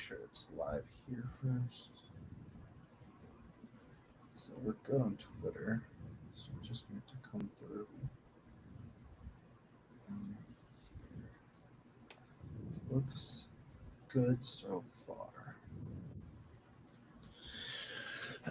sure it's live here first. So we're good on Twitter. So we just need to come through. Looks good so far.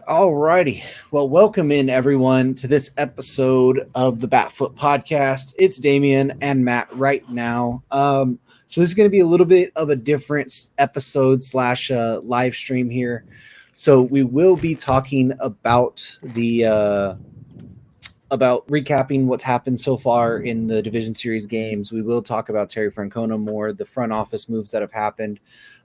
Alrighty. Well, welcome in everyone to this episode of the Batfoot Podcast. It's Damian and Matt right now. So this is going to be a little bit of a different episode / live stream here. So we will be talking about about recapping what's happened so far in the Division Series games. We will talk about Terry Francona more, the front office moves that have happened,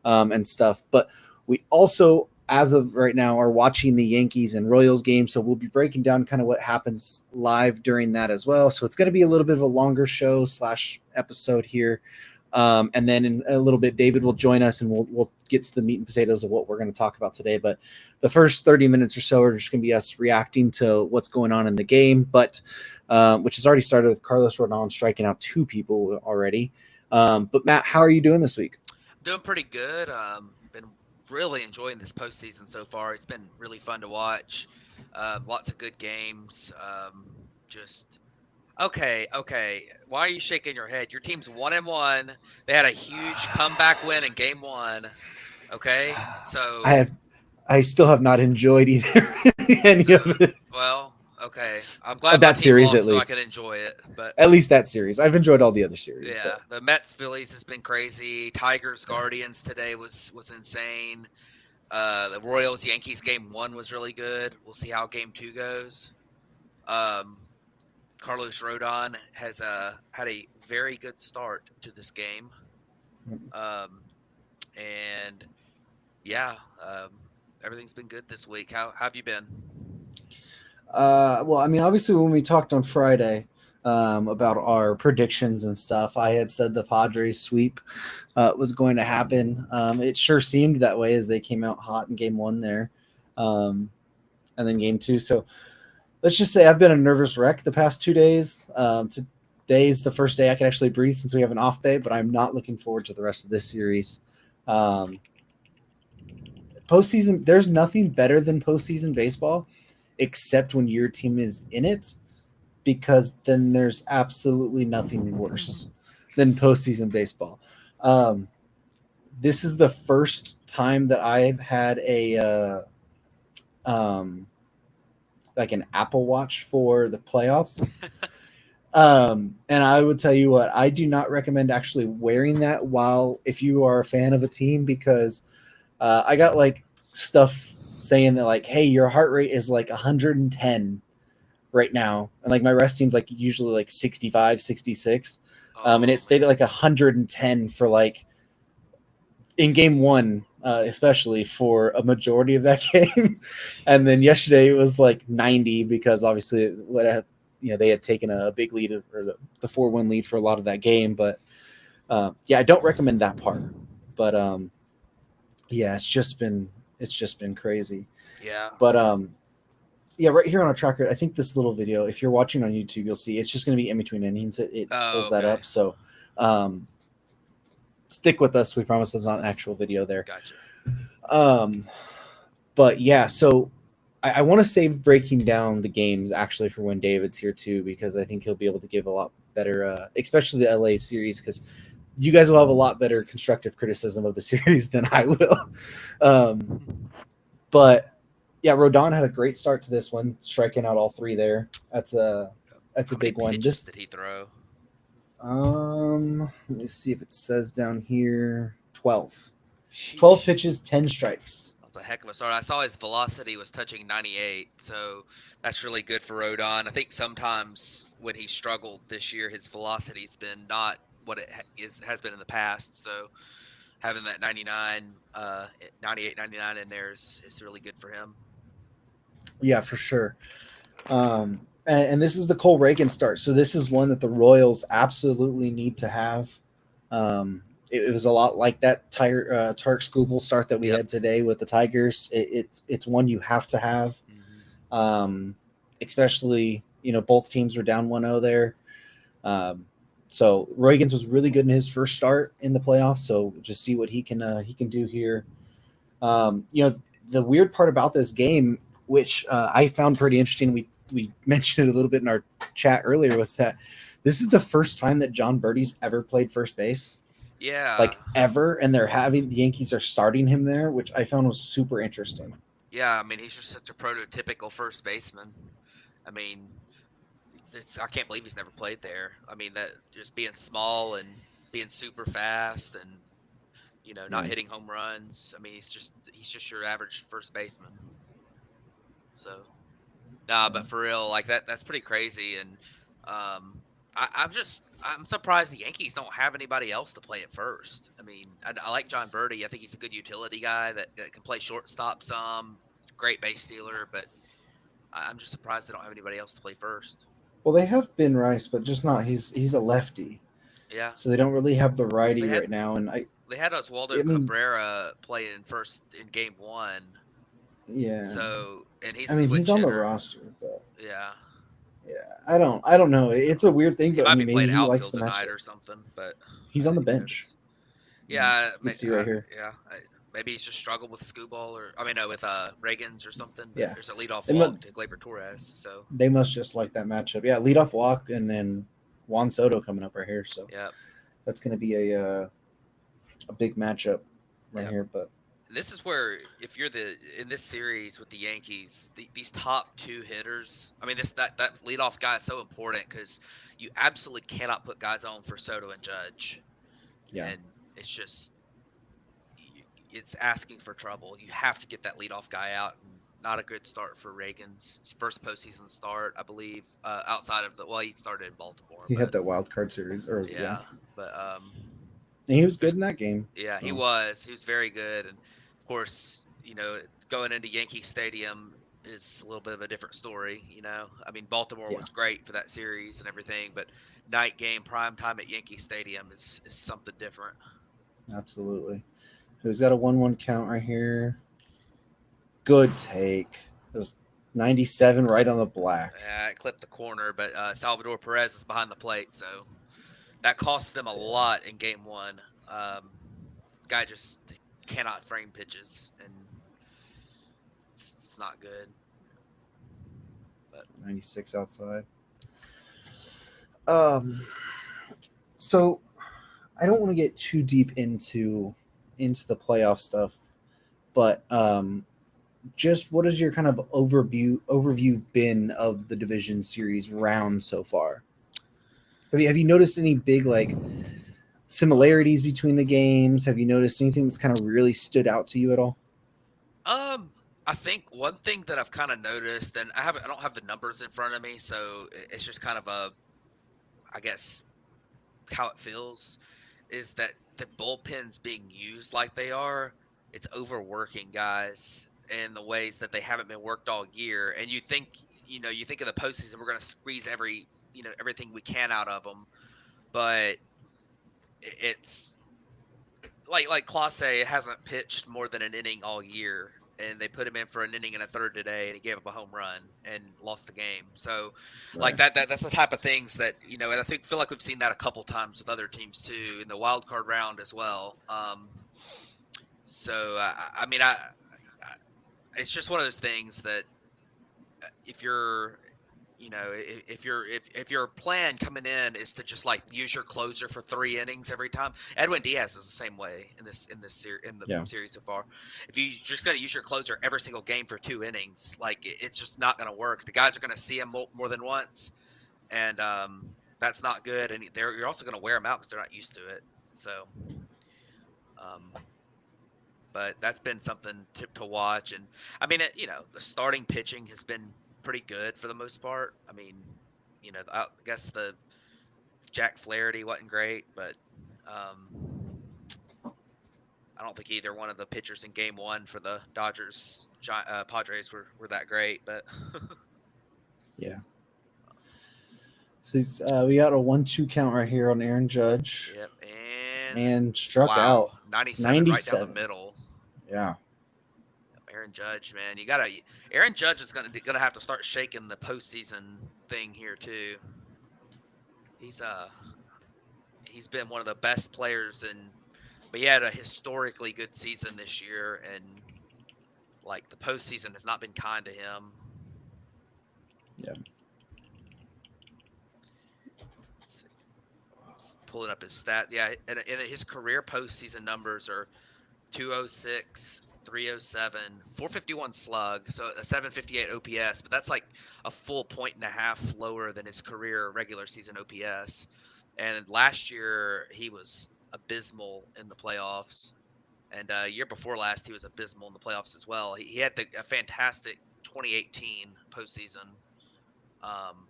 and stuff. But we also, as of right now, are watching the Yankees and Royals game. So we'll be breaking down kind of what happens live during that as well. So it's going to be a little bit of a longer show / episode here. And then in a little bit, David will join us and we'll get to the meat and potatoes of what we're going to talk about today. But the first 30 minutes or so are just going to be us reacting to what's going on in the game, but which has already started with Carlos Rodon striking out 2 people already. But Matt, how are you doing this week? Doing pretty good. Been really enjoying this postseason so far. It's been really fun to watch. Lots of good games. Okay. Why are you shaking your head? Your team's 1-1. They had a huge comeback win in Game 1. Okay, so I still have not enjoyed either any of it. Well, okay. I'm glad that my team series lost at so least. I can enjoy it. But at least that series, I've enjoyed all the other series. Yeah, the Mets Phillies has been crazy. Tigers Guardians today was insane. The Royals Yankees Game 1 was really good. We'll see how Game 2 goes. Carlos Rodon has had a very good start to this game. And yeah, everything's been good this week. How have you been? Well, I mean, obviously when we talked on Friday about our predictions and stuff, I had said the Padres sweep was going to happen. It sure seemed that way as they came out hot in Game 1 there. And then Game 2. So let's just say I've been a nervous wreck the past 2 days. Today's the first day I can actually breathe since we have an off day, but I'm not looking forward to the rest of this series. Postseason, there's nothing better than postseason baseball except when your team is in it, because then there's absolutely nothing worse than postseason baseball. This is the first time that I've had a like an Apple Watch for the playoffs. And I would tell you what, I do not recommend actually wearing that if you are a fan of a team, because I got like stuff saying that like, hey, your heart rate is like 110 right now. And like my resting's like usually like 65, 66. And it stayed at like 110 for like in Game 1, especially for a majority of that game. And then yesterday it was like 90 because obviously they had taken a big lead, or the 4-1 lead for a lot of that game. But yeah, I don't recommend that part. But yeah, it's just been crazy. Yeah. But yeah, right here on our tracker, I think this little video, if you're watching on YouTube, you'll see it's just going to be in between innings. It pulls that up. So stick with us. We promise there's not an actual video there. Gotcha. But yeah, so I want to save breaking down the games actually for when David's here too, because I think he'll be able to give a lot better, especially the LA series, because you guys will have a lot better constructive criticism of the series than I will. But yeah, Rodon had a great start to this one, striking out all 3 there. That's a big one. Pitches did he throw? Let me see if it says down here. 12. Sheesh. 12 pitches, 10 strikes. That was a heck of a start. I saw his velocity was touching 98, so that's really good for Rodon. I think sometimes when he struggled this year, his velocity's been not what it has been in the past. So having that 98, 99 in there is really good for him. Yeah, for sure. And this is the Cole Reagan start. So this is one that the Royals absolutely need to have. It was a lot like that Tarek Skubal start that we had today with the Tigers. It's one you have to have, especially, both teams were down 1-0 there. So Reagan's was really good in his first start in the playoffs. So just see what he can do here. The weird part about this game, which I found pretty interesting, we mentioned it a little bit in our chat earlier, was that this is the first time that John Birdie's ever played first base, Yeah. like ever, and the Yankees are starting him there, which I found was super interesting. Yeah, I mean, he's just such a prototypical first baseman. I mean, I can't believe he's never played there. I mean, that just being small and being super fast and not Yeah. hitting home runs. I mean, he's just your average first baseman. So, nah, Yeah. but for real, like that's pretty crazy. And I'm surprised the Yankees don't have anybody else to play at first. I mean, I like John Birdie. I think he's a good utility guy that can play shortstop some. He's a great base stealer, but I'm just surprised they don't have anybody else to play first. Well, they have Ben Rice, but just not. He's a lefty, Yeah, so they don't really have the righty they had right now. And they had Oswaldo I mean, Cabrera playing first in game one. yeah, So, and he's I a mean he's switch on the hitter. roster, but Yeah, yeah, I don't know. It's a weird thing, he but I might mean be maybe playing he likes outfield the tonight matchup. or something, but He's I on the didn't bench. notice. You Yeah, can see right here. yeah. Maybe he's just struggled with Scuball or I mean, no, with Reagan's or something. But Yeah, there's a leadoff they walk must to Gleyber Torres. So they must just like that matchup. Yeah, leadoff walk, and then Juan Soto coming up right here. So yeah, that's going to be a big matchup right yeah. here. But This is where if you're in this series with the Yankees, these top two hitters. I mean, that leadoff guy is so important because you absolutely cannot put guys on for Soto and Judge, yeah, and it's just it's asking for trouble. You have to get that leadoff guy out. And not a good start for Reagan's first postseason start, I believe. Outside of he started in Baltimore, he had but that wild card series, or yeah, yeah, but and he was good there's in that game. yeah, he So was very good, and of course, going into Yankee Stadium is a little bit of a different story. I mean, Baltimore yeah, was great for that series and everything, but night game, prime time at Yankee Stadium is something different. absolutely. Who's got a 1-1 count right here? Good take. It was 97 right Clip, on the black. it clipped the corner, but Salvador Perez is behind the plate, so that cost them a Yeah, lot in Game One. Um, Guy just cannot frame pitches, and it's not good. But 96 outside. Um, so I don't want to get too deep into the playoff stuff, but just what is your kind of overview been of the division series round so far? Have you noticed any big like similarities between the games? Have you noticed anything that's kind of really stood out to you at all? um, I think one thing that I've kind of noticed, and I don't have the numbers in front of me, so it's just kind of I guess, how it feels, is that the bullpens being used like they are, it's overworking guys in the ways that they haven't been worked all year. And you think of the postseason, we're going to squeeze everything we can out of them, but it's like Clase hasn't pitched more than an inning all year, and they put him in for an inning and a third today, and he gave up a home run and lost the game. So, like Right. that's the type of things that and I feel like we've seen that a couple times with other teams too in the wild card round as well. So I mean, it's just one of those things that if you're if your plan coming in is to just like use your closer for 3 innings every time. Edwin Diaz is the same way in the Yeah. series so far. If you just going to use your closer every single game for 2 innings, like it's just not going to work. The guys are going to see him more than once, and that's not good. And you're also going to wear them out because they're not used to it. So, um, but that's been something to watch. And I mean, the starting pitching has been pretty good for the most part. I mean, I guess the Jack Flaherty wasn't great, but um, I don't think either one of the pitchers in Game One for the Dodgers Padres were that great. But Yeah. So we got a 1-2 count right here on Aaron Judge, yep, and and struck wow, out 97 right down the 97. middle. Yeah. Aaron Judge, man, Aaron Judge is gonna have to start shaking the postseason thing here too. He's he's been one of the best players but he had a historically good season this year, and Like, the postseason has not been kind to him. Yeah. Pulling up his stats. Yeah, and his career postseason numbers are 206, 307, 451 slug, so a 758 OPS, but that's like a full point and a half lower than his career regular season OPS. And last year he was abysmal in the playoffs, and year before last he was abysmal in the playoffs as well. He had a fantastic 2018 postseason.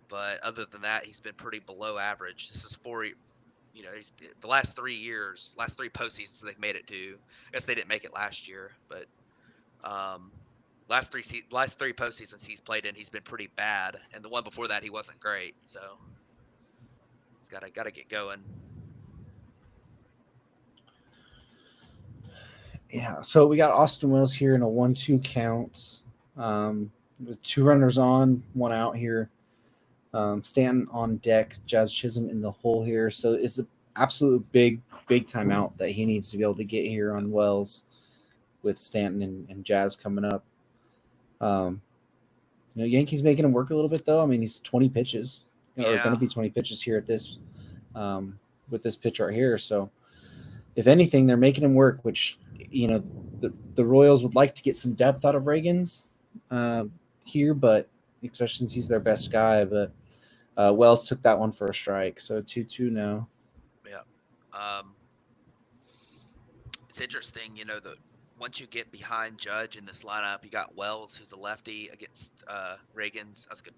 But other than that, he's been pretty below average. This is he's the last 3 years, last three postseasons they've made it to. I guess they didn't make it last year, but last three postseasons he's played in, he's been pretty bad, and the one before that he wasn't great. So he's gotta get going. Yeah. So we got Austin Wells here in a 1-2 count. With 2 runners on, 1 out here. Stanton on deck, Jazz Chisholm in the hole here. So it's an absolute big timeout that he needs to be able to get here on Wells with Stanton and Jazz coming up. Yankees making him work a little bit though. I mean, he's 20 pitches, or going to be 20 pitches here at this with this pitch right here. So if anything, they're making him work, which the Royals would like to get some depth out of Reagan's here, but especially since he's their best guy. But Wells took that one for a strike, so 2-2 now. Yeah. It's interesting, once you get behind Judge in this lineup, you got Wells, who's a lefty, against Reagan's. That's good,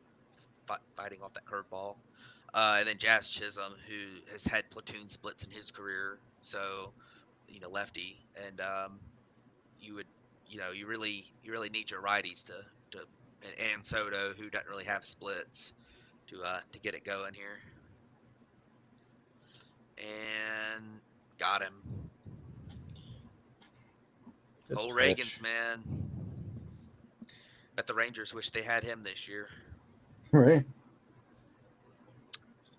fighting off that curveball. And then Jazz Chisholm, who has had platoon splits in his career, so lefty. And you really need your righties to and Soto, who doesn't really have splits, to get it going here. And got him. Cole Reagan's, man. Bet the Rangers wish they had him this year. Right.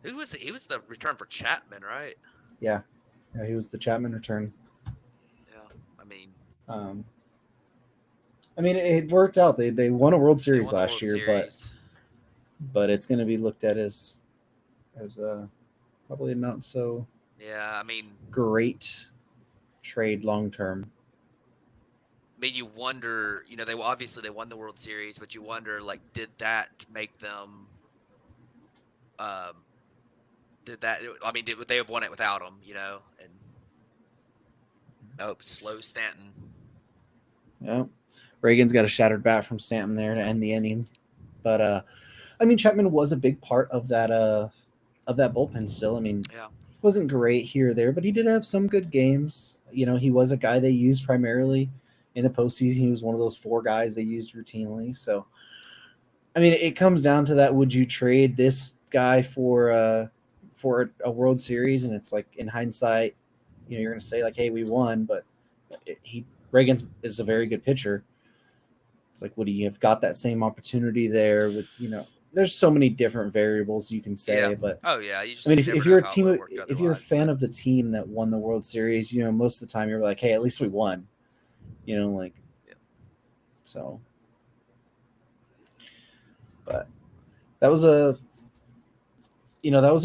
He was the return for Chapman, right? Yeah, he was the Chapman return. Yeah, it worked out. They won a World Series last year, but it's going to be looked at as probably not so great trade long term. I mean, you wonder, they won the World Series, but you wonder, like, did that make them? Would they have won it without him? And nope, slow Stanton. Yeah, Reagan's got a shattered bat from Stanton there to end the inning, but Chapman was a big part of that bullpen still. He wasn't great here or there, but he did have some good games. He was a guy they used primarily in the postseason. He was one of those 4 guys they used routinely. So, it comes down to that: would you trade this guy for a World Series? And it's like, in hindsight, you're going to say like, "Hey, we won," but Reagan is a very good pitcher. It's like, would he have got that same opportunity there? With there's so many different variables you can say, but if you're a team, if you're a fan of the team that won the World Series, most of the time you're like, hey, at least we won, so. But that was a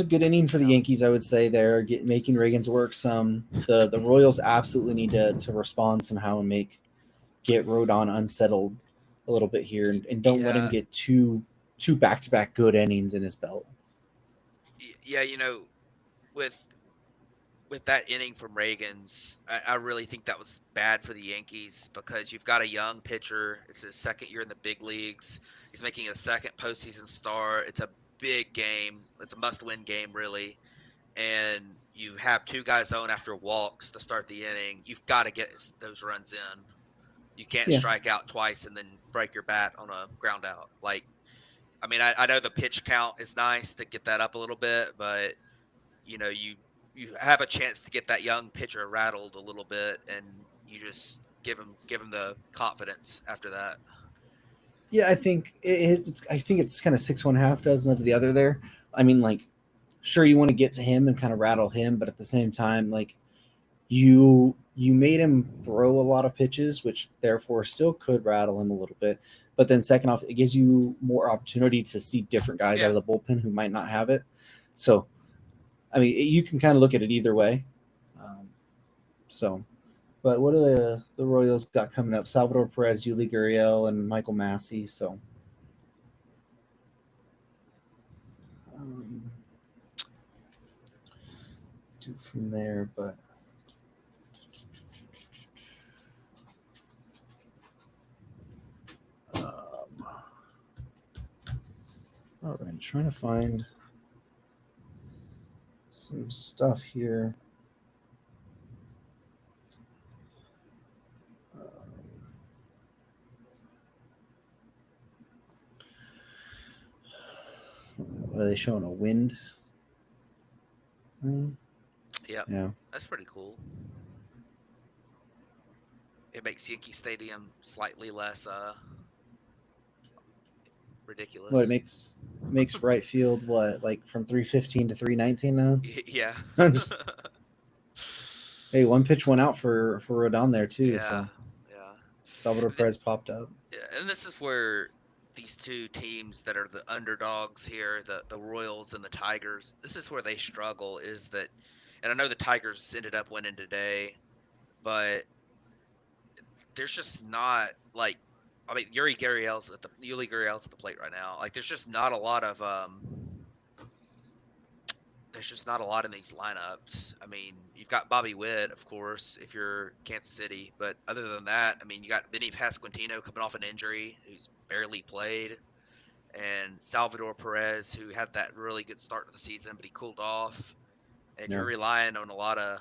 good inning for the Yankees, I would say. They're making Reagan's work some. The Royals absolutely need to respond somehow and get Rodon unsettled a little bit here, and don't let him get two back-to-back good innings in his belt. Yeah, with that inning from Reagan's, I really think that was bad for the Yankees, because you've got a young pitcher. It's his second year in the big leagues. He's making a second postseason start. It's a big game. It's a must-win game, really. And you have 2 guys on after walks to start the inning. You've got to get those runs in. You can't strike out twice and then break your bat on a ground out. I know the pitch count is nice to get that up a little bit, but you have a chance to get that young pitcher rattled a little bit, and you just give him the confidence after that. Yeah, I think it's kind of 6-1/2 dozen of the other there. Sure, you want to get to him and kind of rattle him, but at the same time, like, you you made him throw a lot of pitches, which therefore still could rattle him a little bit. But then second off, it gives you more opportunity to see different guys out of the bullpen who might not have it. So, I mean, you can kind of look at it either way. But what are the Royals got coming up? Salvador Perez, Yuli Gurriel, and Michael Massey. So, do from there, but. All right, trying to find some stuff here. Are they showing a wind? Yeah, that's pretty cool. It makes Yankee Stadium slightly less ridiculous. What it makes right field like from 315 to 319 now? Yeah. Hey, one pitch went out for Rodon there too. Yeah. So. Yeah. Salvador Perez popped up. Yeah, and this is where these two teams that are the underdogs here, the Royals and the Tigers, this is where they struggle. Is that, and I know the Tigers ended up winning today, but there's just not like, I mean, Yuli Gurriel's at the plate right now. Like, there's just not a lot of there's just not a lot in these lineups. I mean, you've got Bobby Witt, of course, if you're Kansas City, but other than that, I mean, you got Vinny Pasquantino coming off an injury, who's barely played, and Salvador Perez, who had that really good start to the season, but he cooled off. And you're relying on a lot of,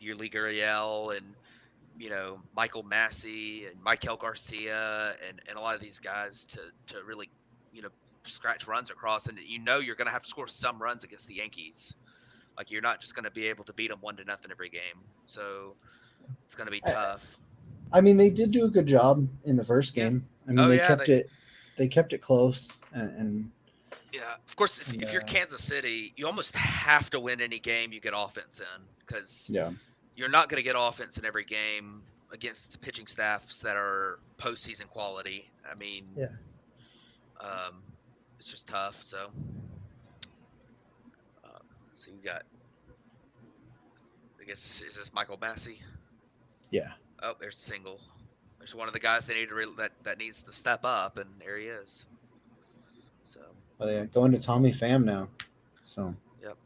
Yuli Gurriel and, Michael Massey and Maikel Garcia and a lot of these guys to really, scratch runs across, and you're going to have to score some runs against the Yankees. Like, you're not just going to be able to beat them 1-0 every game. So it's going to be tough. I mean, they did do a good job in the first game. I mean, they kept it close and yeah, of course, if you're Kansas City, you almost have to win any game you get offense in, because you're not going to get offense in every game against the pitching staffs that are postseason quality. I mean, it's just tough. So, let's see, we got, I guess, is this Michael Massey? Yeah. Oh, there's a single. There's one of the guys they need to that needs to step up, and there he is. So. Well, yeah, going to Tommy Pham now. So. Yep.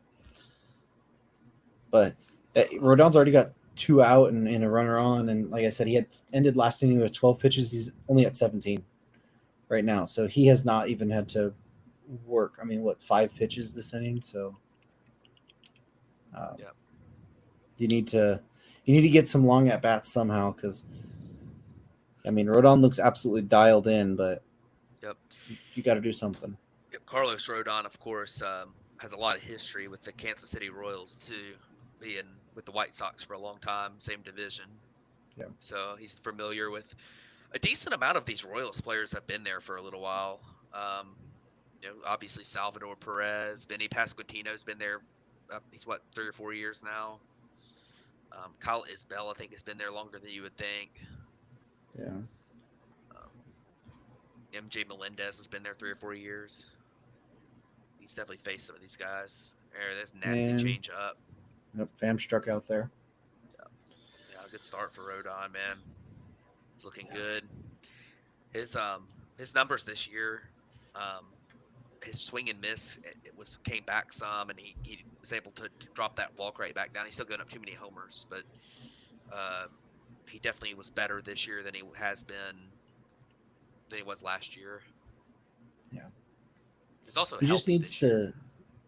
But Rodon's already got 2 out and a runner on, and like I said, he had ended last inning with 12 pitches. He's only at 17 right now, so he has not even had to work. I mean, 5 pitches this inning? So. You need to get some long at bats somehow, because I mean, Rodon looks absolutely dialed in, but you got to do something. Carlos Rodon, of course, has a lot of history with the Kansas City Royals too, being with the White Sox for a long time, same division. Yeah. So he's familiar with a decent amount of these Royals players have been there for a little while. Obviously Salvador Perez, Vinny Pasquantino's been there. He's 3 or 4 years now. Kyle Isbell, I think, has been there longer than you would think. Yeah. MJ Melendez has been there 3 or 4 years. He's definitely faced some of these guys. That's nasty change up. Yep, Pham struck out there. Yeah, good start for Rodon, man. It's looking good. His numbers this year, his swing and miss came back some, and he was able to drop that walk rate back down. He's still going up too many homers, but he definitely was better this year than he has been than he was last year. Yeah. He's also he just needs to.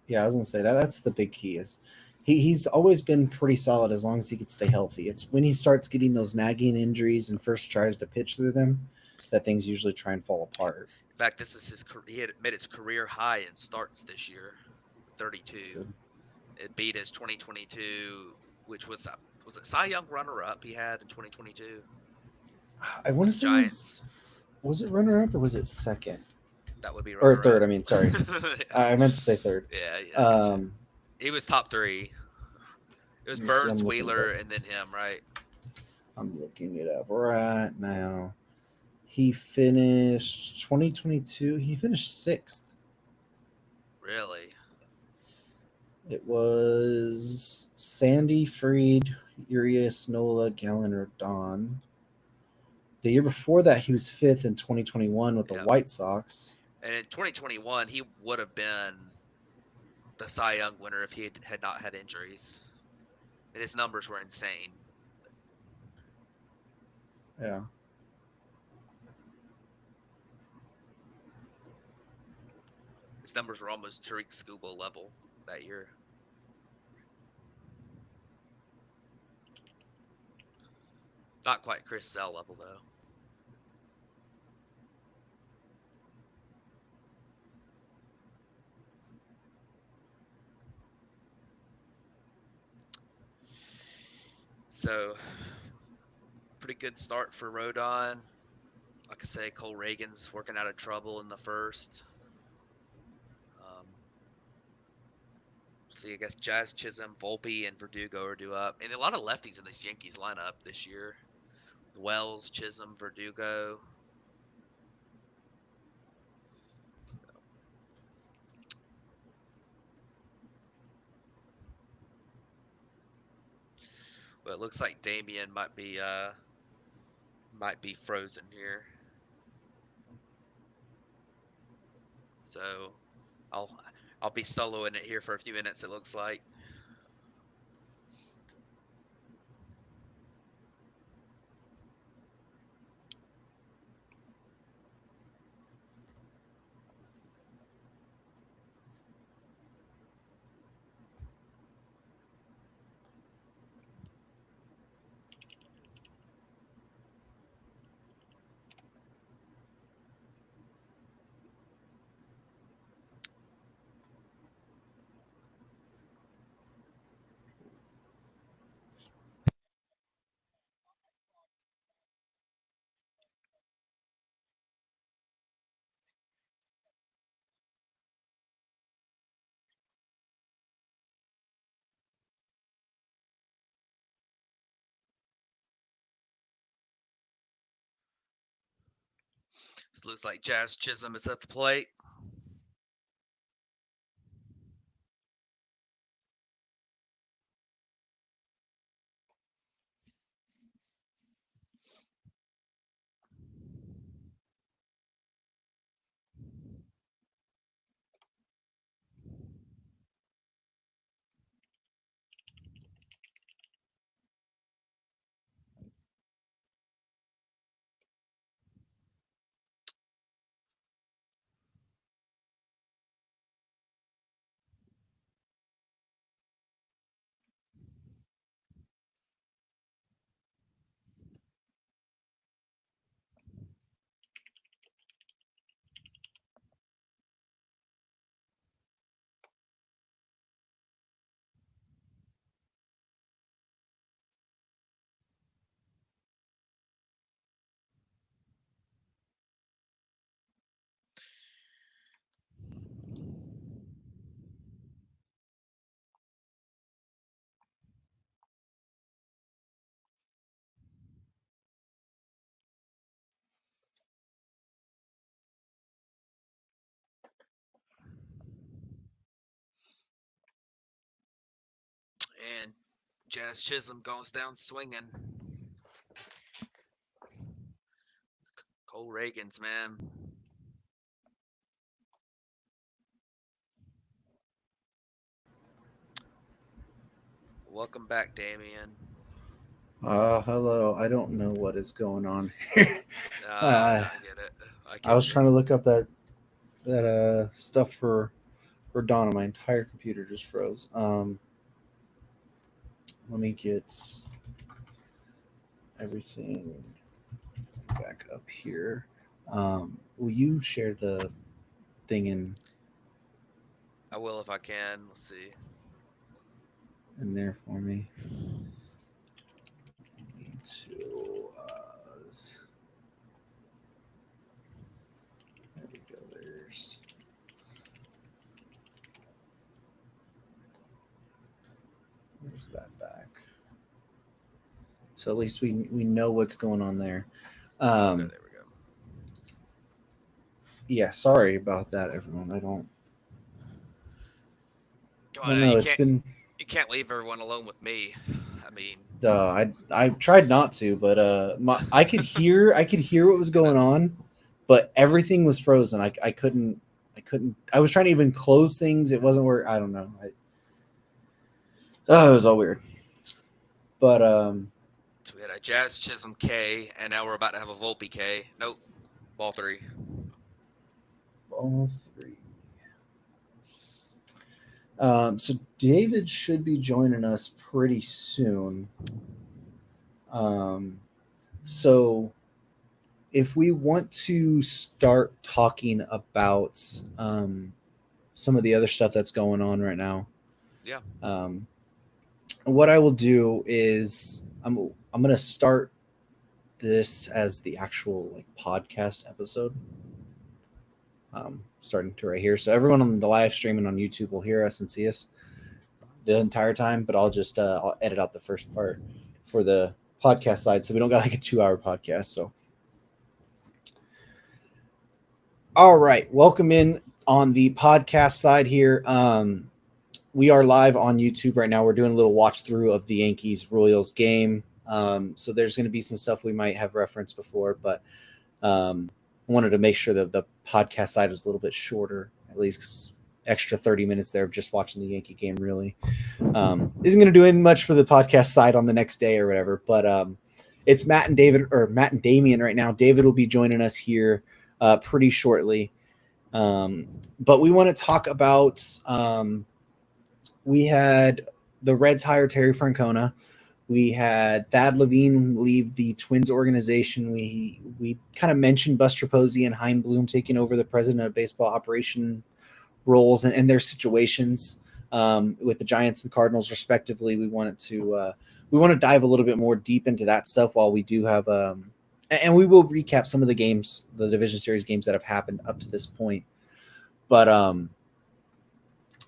Yeah, I was gonna say that's the big key is he's always been pretty solid as long as he can stay healthy. It's when he starts getting those nagging injuries and first tries to pitch through them that things usually try and fall apart. In fact, this is he had made his career high in starts this year, 32. It beat his 2022, which was it Cy Young runner-up he had in 2022? I want to say Giants. Was it runner-up or was it second? That would be runner-up. Or third. I mean, sorry, I meant to say third. Yeah. He was top 3. It It was Let me see, Burns, I'm looking it Wheeler, up. and then him, right? I'm looking it up right now. He finished 2022. He finished sixth. Really? It was Sandy, Freed, Urias, Nola, Gallen, Rodon. The year before that, he was fifth in 2021 with the Yep. White Sox. And in 2021, he would have been the Cy Young winner if he had not had injuries. And his numbers were insane. Yeah. His numbers were almost Tariq Skubal level that year. Not quite Chris Sale level, though. So, pretty good start for Rodon. Like I say, Cole Reagan's working out of trouble in the first. See, I guess Jazz, Chisholm, Volpe, and Verdugo are due up. And a lot of lefties in this Yankees lineup this year. Wells, Chisholm, Verdugo. But it looks like Damian might be frozen here. So I'll be soloing it here for a few minutes, it looks like. It looks like Jazz Chisholm is at the plate. And Jazz Chisholm goes down swinging. Cole Reagan's, man. Welcome back, Damian. Hello. I don't know what is going on here. I get it. I was trying to look up that stuff for Donna. My entire computer just froze. Let me get everything back up here. Will you share the thing in I will if I can. Let's see. there for me? I need to. There we go. Where's that back? So at least we know what's going on there. Okay, there we go. Yeah, sorry about that, everyone. I don't Come on now, know. It's been. you can't leave everyone alone with me. I mean, I tried not to, but I could hear what was going on, but everything was frozen. I couldn't. I was trying to even close things. It wasn't where I don't know. It was all weird. But so we had a Jazz Chisholm K, and now we're about to have a Volpe K. Nope, ball 3. all three. So David should be joining us pretty soon. So if we want to start talking about some of the other stuff that's going on right now, Yeah. What I will do is I'm going to start this as the actual like podcast episode. Starting to right here, so everyone on the live stream and on YouTube will hear us and see us the entire time. But I'll just I'll edit out the first part for the podcast side, so we don't got like a 2-hour podcast. So, all right, welcome in on the podcast side here. We are live on YouTube right now. We're doing a little watch through of the Yankees Royals game. So there's going to be some stuff we might have referenced before, but I wanted to make sure that the podcast side was a little bit shorter, at least extra 30 minutes there of just watching the Yankee game really isn't going to do any much for the podcast side on the next day or whatever. But it's Matt and Damian right now. David will be joining us here pretty shortly. But we want to talk about we had the Reds hire Terry Francona. We had Thad Levine leave the Twins organization. We kind of mentioned Buster Posey and Chaim Bloom taking over the president of baseball operation roles and their situations with the Giants and Cardinals, respectively. We want to dive a little bit more deep into that stuff while we do have and we will recap some of the games, the division series games that have happened up to this point. But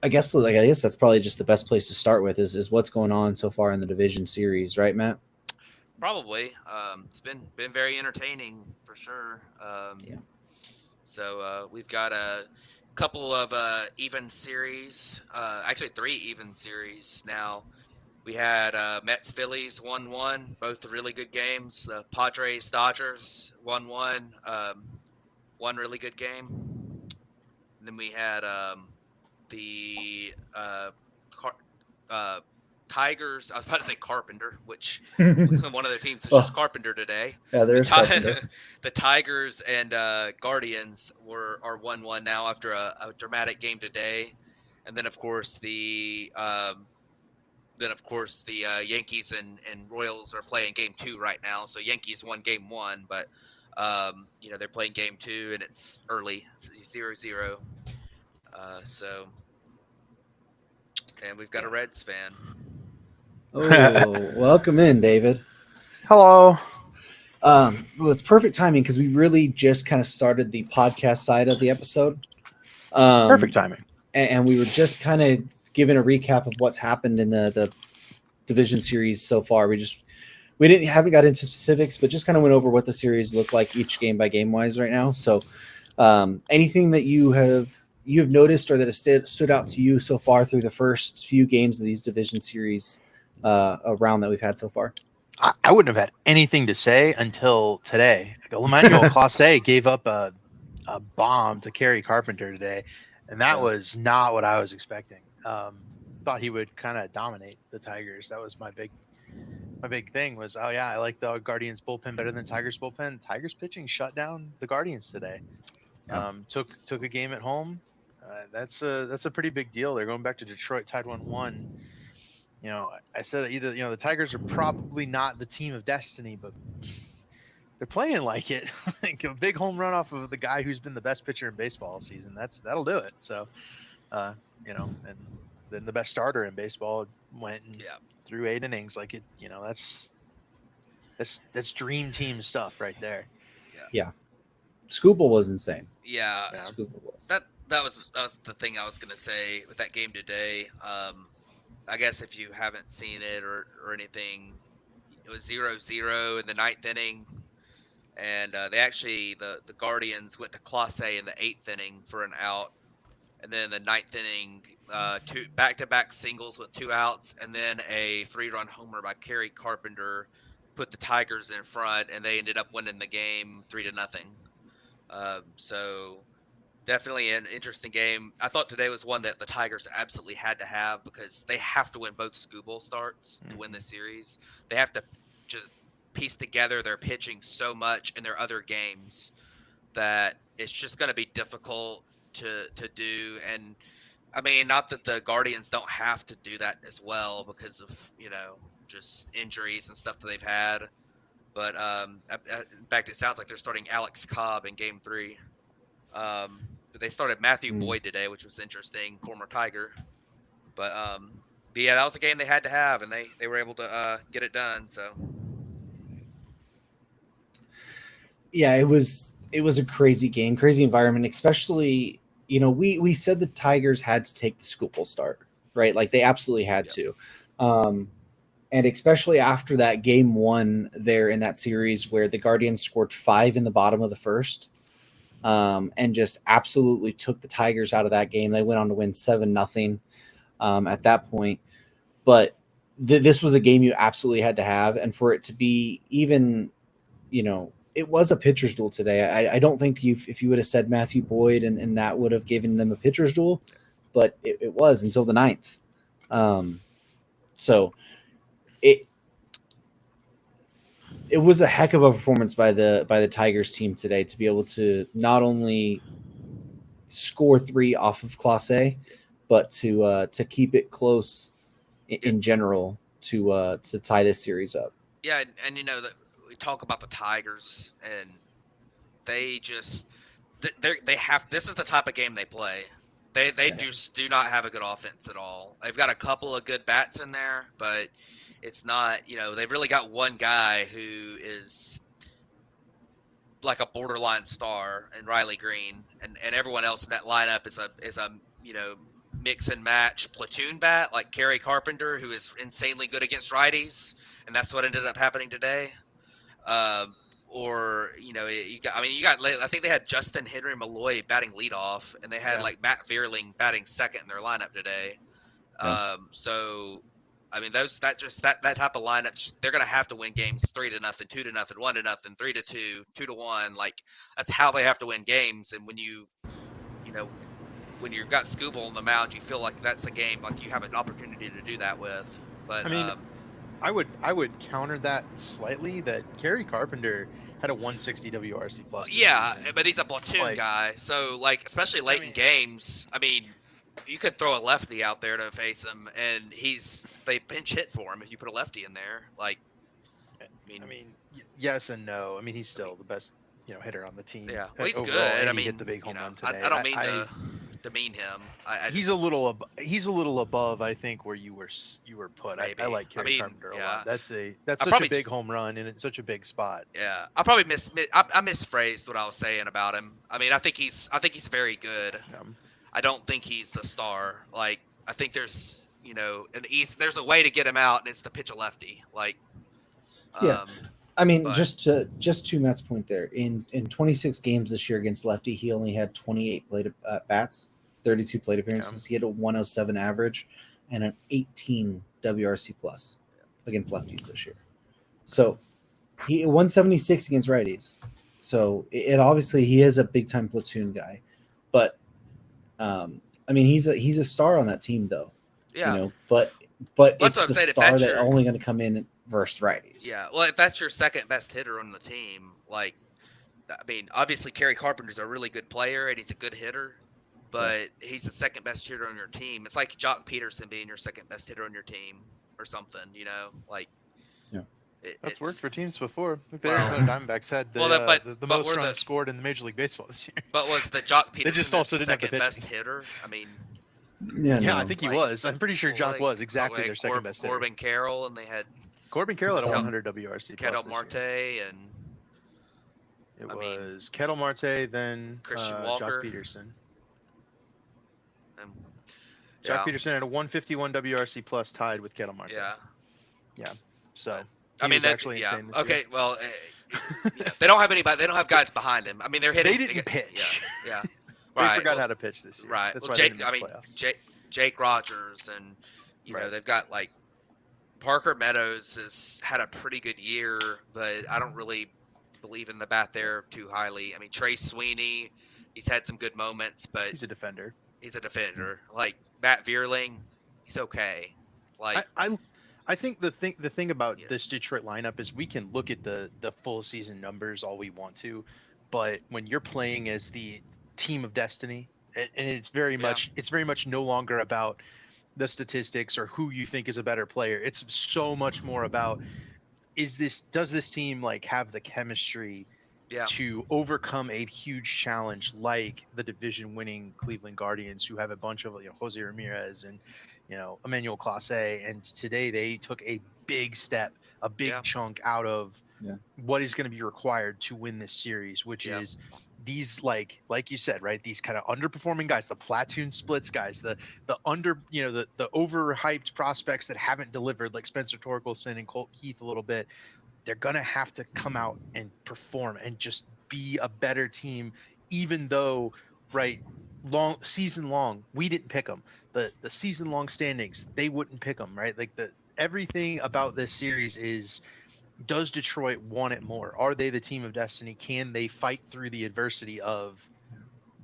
I guess that's probably just the best place to start with is what's going on so far in the division series, right, Matt? Probably. It's been very entertaining for sure. Yeah. So we've got a couple of even series, actually 3 even series now. We had Mets Phillies 1-1, both really good games. The Padres Dodgers 1-1, one really good game. And then we had the Tigers. I was about to say Carpenter, which one of their teams was just Carpenter today. Yeah, there's Carpenter. The Tigers and Guardians are 1-1 now after a dramatic game today, and then of course the Yankees and Royals are playing game 2 right now. So Yankees won game 1, but they're playing game 2 and it's early, 0-0. So, and we've got a Reds fan. Oh, welcome in, David. Hello. Well, it's perfect timing because we really just kind of started the podcast side of the episode. Perfect timing. And we were just kind of giving a recap of what's happened in the division series so far. We haven't got into specifics, but just kind of went over what the series looked like each game by game wise right now. So, anything that you have noticed or that has stood out to you so far through the first few games of these division series round that we've had so far? I wouldn't have had anything to say until today. Emmanuel Clase gave up a bomb to Kerry Carpenter today, and that was not what I was expecting. Thought he would kind of dominate the Tigers. That was my big thing was, I like the Guardians bullpen better than Tigers bullpen. Tigers pitching shut down the Guardians today. Took a game at home. That's a pretty big deal. They're going back to Detroit, tied 1-1. I said either the Tigers are probably not the team of destiny, but they're playing like it. Like a big home run off of the guy who's been the best pitcher in baseball all season. That'll do it. So, and then the best starter in baseball went and threw 8 innings. Like it, that's dream team stuff right there. Yeah. Scoople was insane. Yeah. Scoople was. That was the thing I was gonna say with that game today. I guess if you haven't seen it or anything, it was 0-0 in the ninth inning, and they actually the Guardians went to Clase in the eighth inning for an out, and then the ninth inning, two back-to-back singles with 2 outs, and then a 3-run homer by Kerry Carpenter put the Tigers in front, and they ended up winning the game 3-0. So definitely an interesting game. I thought today was one that the Tigers absolutely had to have because they have to win both Scooble starts to win the series. They have to just piece together their pitching so much in their other games that it's just going to be difficult to do. And I mean, not that the Guardians don't have to do that as well because of just injuries and stuff that they've had. But in fact, it sounds like they're starting Alex Cobb in Game 3. But they started Matthew Boyd today, which was interesting, former Tiger. But yeah, that was a game they had to have, and they were able to get it done. So yeah, it was a crazy game, crazy environment, especially we said the Tigers had to take the Scoopable start, right? Like they absolutely had to. And especially after that game one there in that series where the Guardians scored 5 in the bottom of the first, and just absolutely took the Tigers out of that game. They went on to win 7-0 at that point. But this was a game you absolutely had to have. And for it to be even, it was a pitcher's duel today. I don't think if you would have said Matthew Boyd and that would have given them a pitcher's duel, but it was until the ninth. So it was a heck of a performance by the Tigers team today to be able to not only score 3 off of Class A, but to keep it close in general to tie this series up. Yeah, and that we talk about the Tigers, and they just they have this is the type of game they play. They do not have a good offense at all. They've got a couple of good bats in there, but it's not, they've really got one guy who is like a borderline star in Riley Green, and everyone else in that lineup is a mix and match platoon bat like Kerry Carpenter, who is insanely good against righties, and that's what ended up happening today. Or you got I think they had Justin Henry Malloy batting leadoff, and they had like Matt Vierling batting second in their lineup today. So I mean that type of lineup, they're gonna have to win games 3-0, 2-0, 1-0, 3-2, 2-1. Like that's how they have to win games. And when when you've got Scooble on the mound, you feel like that's a game like you have an opportunity to do that with. But I mean, I would counter that slightly. That Kerry Carpenter had a 160 WRC plus. Yeah, but he's a platoon guy, so like especially late in games. I mean, you could throw a lefty out there to face him, and they pinch hit for him if you put a lefty in there. Like, I mean, yes and no. I mean, he's still the best hitter on the team. Yeah, well, he's overall, good. And I mean, he hit the big home run today. I don't mean to demean him. He's a little above, I think, where you were put. I like Kerry Carpenter a lot. That's such a big home run and it's such a big spot. Yeah, I probably I misphrased what I was saying about him. I mean, I think he's very good. I don't think he's a star. Like, I think there's there's a way to get him out, and it's to pitch a lefty. Like, I mean, just to Matt's point there, in 26 games this year against lefty, he only had 28 plate bats, 32 plate appearances. He had a 107 average and an 18 WRC plus against lefties this year. So he 176 against righties. So it obviously he is a big time platoon guy, but I mean he's a star on that team though. Yeah. But that's it's the star that's only going to come in versus righties. Yeah, well, if that's your second best hitter on the team, like, I mean, obviously Kerry Carpenter's a really good player and he's a good hitter, but he's the second best hitter on your team. It's like Jock Peterson being your second best hitter on your team or something, like. That's worked for teams before. The Arizona Diamondbacks had the most runs scored in the Major League Baseball this year. But was the Jock Peterson just also didn't second best hitter? I mean. Yeah, I think he was. I'm pretty sure Jock was exactly their second best hitter. Corbin Carroll, and they had Corbin Carroll at a 100 WRC. Ketel Marte, and it was Ketel Marte, then Christian Walker, Jock Peterson. Jock Yeah. Peterson had a 151 WRC plus tied with Ketel Marte. Yeah. So I he mean, was actually insane this okay. year. Well, they don't have anybody. They don't have guys behind him. I mean, they're hitting. They didn't pitch. Yeah. They Right. forgot Well, how to pitch this year. right. That's Well, why they Jake. didn't I make mean, the playoffs. Jake Rogers, and Right. they've got like Parker Meadows has had a pretty good year, but I don't really believe in the bat there too highly. I mean, Trey Sweeney, he's had some good moments, but He's a defender. Like Matt Vierling, he's okay. Like I think the thing about Yeah. this Detroit lineup is we can look at the full season numbers all we want to, but when you're playing as the team of destiny, and it's very much no longer about the statistics or who you think is a better player. It's so much more about does this team like have the chemistry yeah, to overcome a huge challenge like the division winning Cleveland Guardians, who have a bunch of Jose Ramirez and Emmanuel Clase, and today they took a big step, a big chunk out of what is going to be required to win this series, which is these like you said, right, these kind of underperforming guys, the platoon splits guys, the overhyped prospects that haven't delivered, like Spencer Torkelson and Colt Keith a little bit. They're going to have to come out and perform and just be a better team, even though, right, season long, we didn't pick them. The season long standings, they wouldn't pick them, right? Like everything about this series is, does Detroit want it more? Are they the team of destiny? Can they fight through the adversity of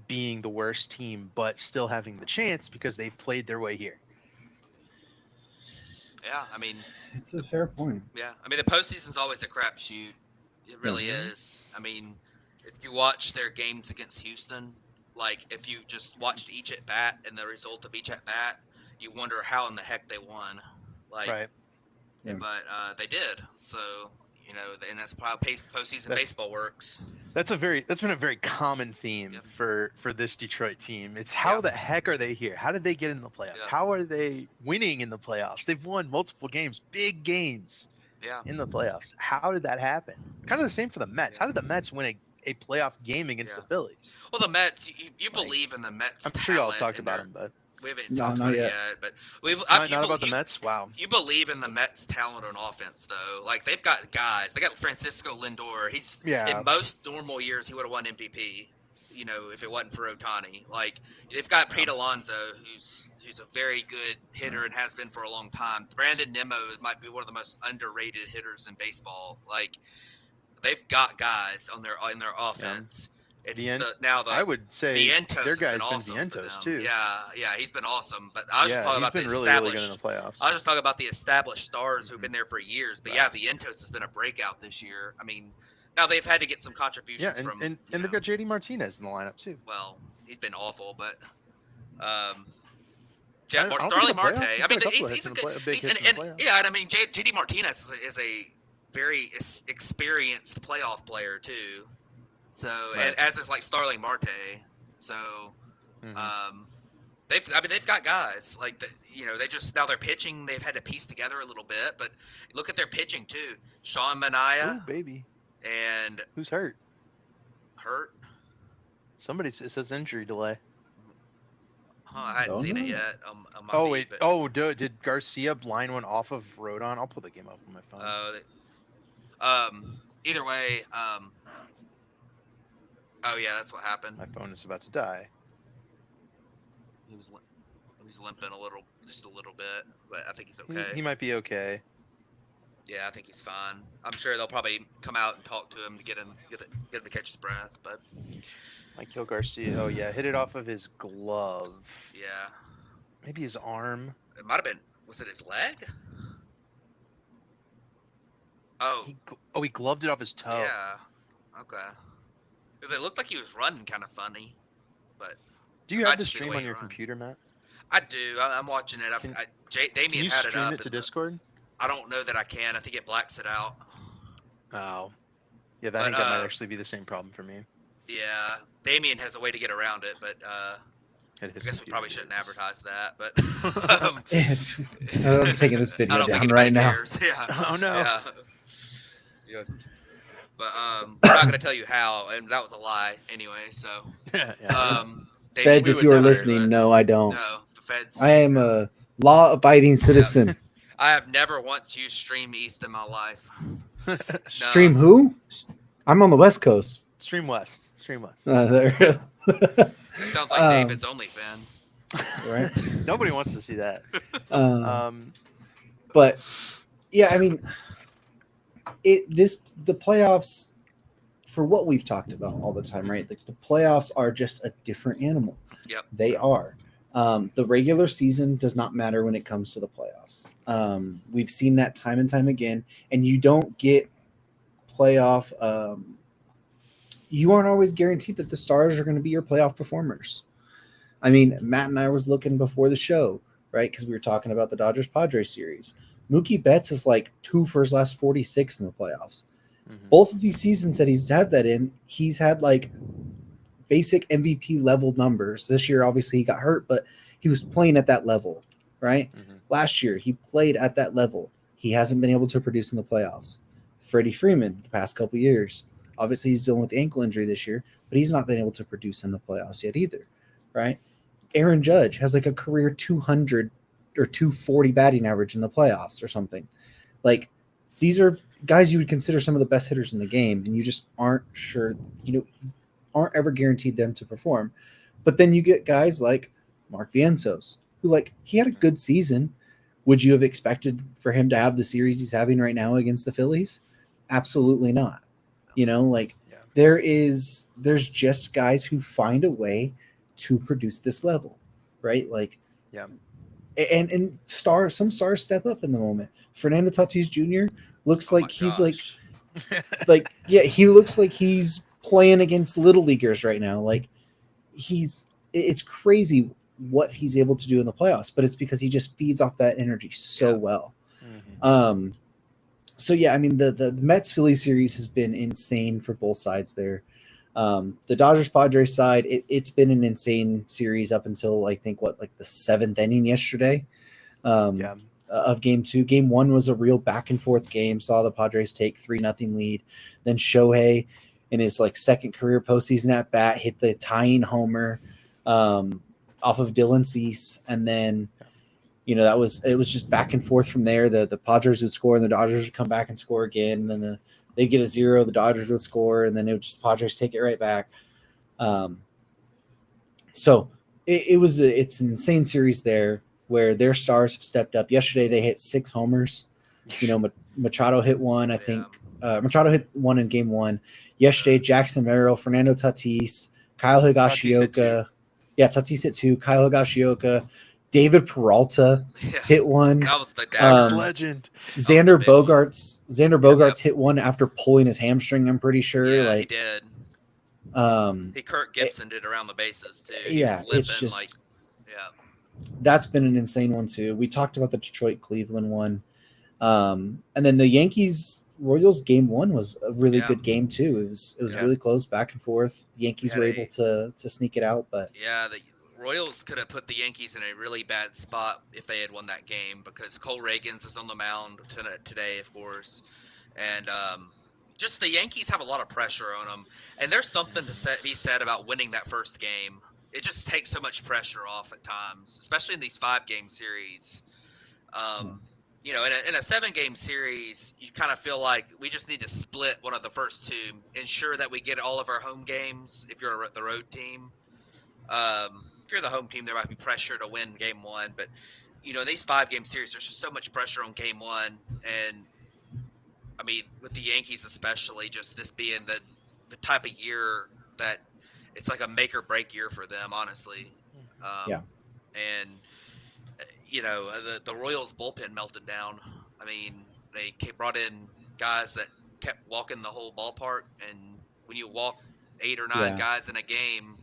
being the worst team, but still having the chance because they've played their way here? Yeah, I mean, It's a fair point. yeah, I mean the postseason's always a crapshoot. It really is. I mean, if you watch their games against Houston, like if you just watched each at bat and the result of each at bat, you wonder how in the heck they won. Like, Right. Yeah. but they did. So and that's how postseason baseball works. That's been a very common theme for this Detroit team. It's how the heck are they here? How did they get in the playoffs? How are they winning in the playoffs? They've won multiple games, big games in the playoffs. How did that happen? Kind of the same for the Mets. How did the Mets win a playoff game against the Phillies? Well, the Mets, you believe in the Mets. I'm sure y'all talked about them, but we haven't talked about it yet. But not about the Mets. Wow. You believe in the Mets' talent on offense, though. Like they've got guys. They got Francisco Lindor. He's in most normal years he would have won MVP. If it wasn't for Ohtani. Like they've got Pete Alonso, who's a very good hitter and has been for a long time. Brandon Nimmo might be one of the most underrated hitters in baseball. Like they've got guys in their offense. I would say Vientos their guy's been awesome Vientos too. Yeah, he's been awesome. But I was just talking about the really good in the playoffs. I was just talking about the established stars who've been there for years. But Vientos has been a breakout this year. I mean, now they've had to get some contributions from. And they've got JD Martinez in the lineup too. Well, he's been awful, but Starling Marte. I mean, he's a good. And I mean, JD Martinez is a very experienced playoff player too. So and as is like Starling Marte. So they've got guys like they just now they're pitching. They've had to piece together a little bit, but look at their pitching too. Sean Manaea, baby, and who's hurt? Somebody says injury delay. I hadn't seen it yet. On my feed, but... did Garcia line one off of Rodon? I'll pull the game up on my phone. Either way, that's what happened. My phone is about to die. He was limping just a little bit, but I think he's okay. He might be okay. Yeah, I think he's fine. I'm sure they'll probably come out and talk to him to get him to catch his breath, but. Michael Garcia. Oh yeah, hit it off of his glove. Yeah. Maybe his arm. It might have been. Was it his leg? Oh. He gloved it off his toe. Yeah. Okay. Because it looked like he was running kind of funny, but. Do you have the stream on your computer, Matt? I do. I'm watching it. Damien had it up. Can you stream it to Discord? I don't know that I can. I think it blacks it out. Oh. Yeah, I think that might actually be the same problem for me. Yeah, Damien has a way to get around it, but I guess we probably shouldn't advertise that. But I'm taking this video down right now. Yeah. Oh no. Yeah. But I'm not gonna tell you how, and that was a lie anyway. So. Feds, if you are listening, no, I don't. No, Feds. I am a law-abiding citizen. I have never once used Stream East in my life. Stream who? I'm on the West Coast. Stream West. There. That sounds like David's OnlyFans. Right. Nobody wants to see that. But yeah, I mean, the playoffs, for what we've talked about all the time, right? The playoffs are just a different animal. Yep. They are. The regular season does not matter when it comes to the playoffs. We've seen that time and time again, and you don't get playoff. You aren't always guaranteed that the stars are going to be your playoff performers. I mean, Matt and I was looking before the show, right? Because we were talking about the Dodgers-Padres series. Mookie Betts is like 2 for his last 46 in the playoffs. Mm-hmm. Both of these seasons that he's had that in, he's had like basic MVP level numbers. This year, obviously, he got hurt, but he was playing at that level, right? Mm-hmm. Last year, he played at that level. He hasn't been able to produce in the playoffs. Freddie Freeman, the past couple years, obviously he's dealing with the ankle injury this year, but he's not been able to produce in the playoffs yet either, right? Aaron Judge has like a career 200 or 240 batting average in the playoffs or something. Like, these are guys you would consider some of the best hitters in the game, and you just aren't sure, aren't ever guaranteed them to perform. But then you get guys like Mark Vientos, who, like, he had a good season. Would you have expected for him to have the series he's having right now against the Phillies? Absolutely not. There's just guys who find a way to produce this level, right? Like, yeah. And some stars step up in the moment. Fernando Tatis Jr. looks like he's he looks like he's playing against little leaguers right now. Like, it's crazy what he's able to do in the playoffs, but it's because he just feeds off that energy so well. Mm-hmm. So yeah, I mean, the Mets Philly series has been insane for both sides there. The Dodgers Padres side, it's been an insane series up until I think the 7th inning yesterday of game 2. Game 1 was a real back and forth game. Saw the Padres take 3-0 lead. Then Shohei, in his second career postseason at bat, hit the tying homer off of Dylan Cease, and then it was just back and forth from there. The Padres would score and the Dodgers would come back and score again, and then they get a 0, the Dodgers would score, and then it would just Padres take it right back. So it's an insane series there where their stars have stepped up. Yesterday they hit 6 homers. Machado hit one, I think. Machado hit one in game 1. Yesterday, Jackson Merrill, Fernando Tatis, Kyle Higashioka. Tatis hit 2. Kyle Higashioka. David Peralta hit one. That was the legend. Xander Bogaerts hit one after pulling his hamstring, I'm pretty sure. Yeah, he did. He Kirk Gibson did around the bases too. It's just that's been an insane one too. We talked about the Detroit Cleveland one, and then the Yankees Royals game 1 was a really good game too. It was really close, back and forth. The Yankees were able to sneak it out, but the Royals could have put the Yankees in a really bad spot if they had won that game, because Cole Reagans is on the mound today, of course, and just the Yankees have a lot of pressure on them, and there's something to be said about winning that first game. It just takes so much pressure off at times, especially in these 5-game series. In a 7-game series, you kind of feel like we just need to split one of the first 2, ensure that we get all of our home games if you're the road team. If you're the home team, there might be pressure to win game 1, but in these 5-game series, there's just so much pressure on game 1, and I mean, with the Yankees especially, just this being the type of year that it's like a make or break year for them, honestly. And the Royals bullpen melted down. I mean, they brought in guys that kept walking the whole ballpark, and when you walk 8 or 9 guys in a game,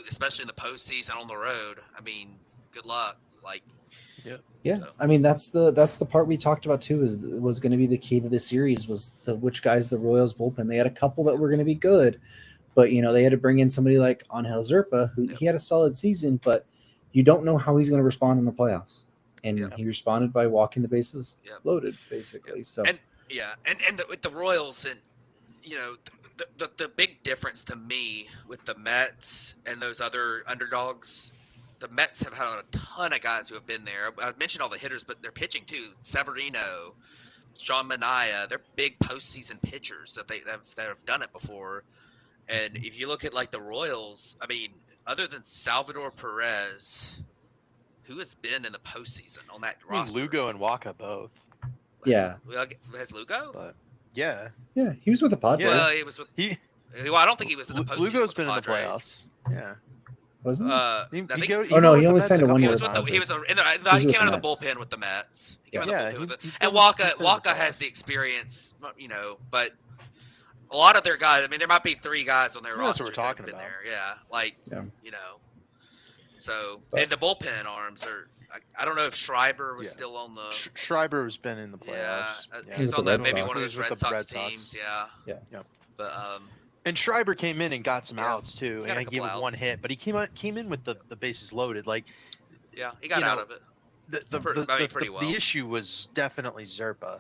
especially in the postseason on the road, I mean, good luck. I mean, that's the part we talked about too. Was going to be the key to the series was which guys the Royals bullpen. They had a couple that were going to be good, but they had to bring in somebody like Angel Zerpa, who he had a solid season, but you don't know how he's going to respond in the playoffs. And he responded by walking the bases loaded, basically. So with the Royals, and the big difference to me with the Mets and those other underdogs the Mets have had a ton of guys who have been there. I mentioned all the hitters, but they're pitching too. Severino, Sean Manaea, they're big postseason pitchers that have done it before. And if you look at like the Royals, I mean, other than Salvador Perez, who has been in the postseason on that I mean, roster? Lugo and Waka both. Has Lugo? But yeah, he was with the Padres. Well, he was with. Well, I don't think he was in the postseason. Lugo's with the been in the Padres. playoffs. Yeah. Wasn't he? I think he only signed a 1 year. He came out of the bullpen with the Mets. He came out of the bullpen and Waka has the experience, but a lot of their guys. I mean, there might be 3 guys on their roster that's what we're talking that have been about. there. So and the bullpen arms are. I don't know if Schreiber was still on the. Schreiber has been in the playoffs. He was on maybe one of those Red Sox teams. Yeah. But and Schreiber came in and got some outs too, and he gave him 1 hit, but he came in with the bases loaded. Like, he got out of it. Pretty well. The issue was definitely Zerpa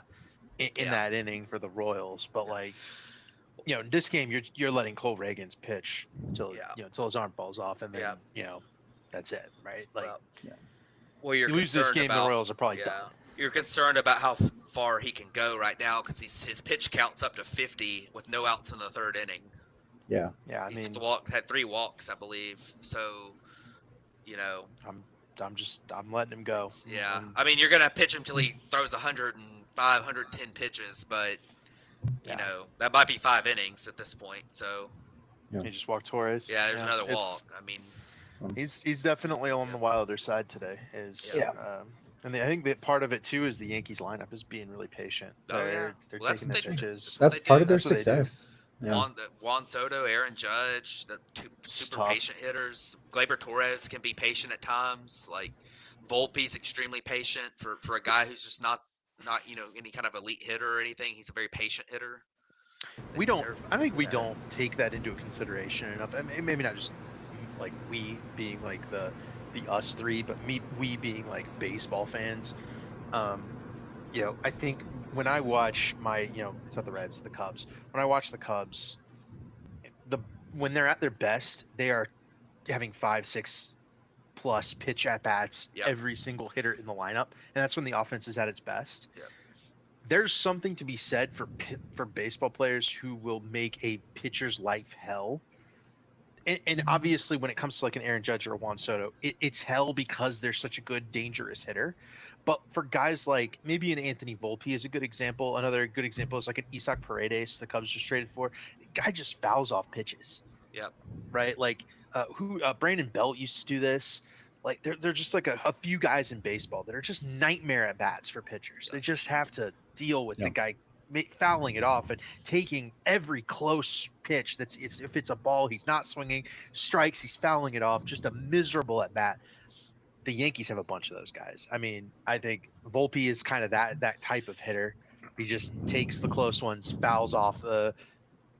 in that inning for the Royals, but like, in this game you're letting Cole Reagans pitch until until his arm falls off, and then that's it, right? Like, well, you're you lose this game, the Royals are probably done. You're concerned about how far he can go right now because his pitch count's up to 50 with no outs in the 3rd inning. Yeah. I mean, had 3 walks, I believe. So, I'm letting him go. I mean, you're gonna pitch him till he throws 105, 110 pitches, but that might be 5 innings at this point. So. He just walked Torres. Yeah, there's another walk. I mean. He's definitely on the wilder side today. And I think that part of it too is the Yankees lineup is being really patient. They're taking their pitches. That's part of their success. Juan Soto, Aaron Judge, the 2 super patient hitters. Gleyber Torres can be patient at times. Like Volpe's extremely patient for a guy who's just not any kind of elite hitter or anything. He's a very patient hitter. I think we don't take that into consideration enough. I mean, maybe not just like we being like the us 3, but we being like baseball fans. I think when I watch it's not the Reds, the Cubs. When I watch the Cubs, when they're at their best, they are having 5-6 plus pitch at bats every single hitter in the lineup, and that's when the offense is at its best. There's something to be said for baseball players who will make a pitcher's life hell. And obviously, when it comes to like an Aaron Judge or a Juan Soto, it's hell because they're such a good, dangerous hitter. But for guys like maybe an Anthony Volpe is a good example. Another good example is like an Isaac Paredes the Cubs just traded for. The guy just fouls off pitches. Yep. Right? Like Brandon Belt used to do this. Like they're just like a few guys in baseball that are just nightmare at bats for pitchers. They just have to deal with the guy fouling it off and taking every close pitch if it's a ball he's not swinging, strikes he's fouling it off, just a miserable at bat. The Yankees have a bunch of those guys. I mean, I think Volpe is kind of that type of hitter. He just takes the close ones, fouls off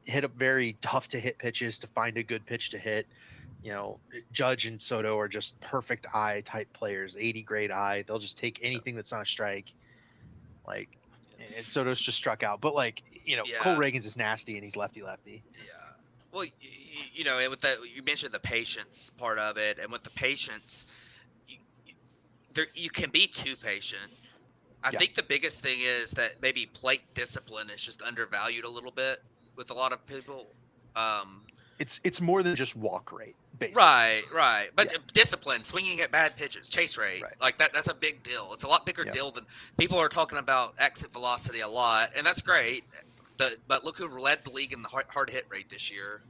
hit up very tough to hit pitches to find a good pitch to hit. Judge and Soto are just perfect eye type players, 80 grade eye. They'll just take anything that's not a strike. Like, and Soto's just struck out, but Cole Reagans is nasty and he's lefty. Yeah. Well, and with that, you mentioned the patience part of it, and with the patience, you can be too patient. I think the biggest thing is that maybe plate discipline is just undervalued a little bit with a lot of people. It's more than just walk rate. Basically. Right. But discipline, swinging at bad pitches, chase rate, like that's a big deal. It's a lot bigger deal than people are talking about exit velocity a lot, and that's great. But look who led the league in the hard hit rate this year.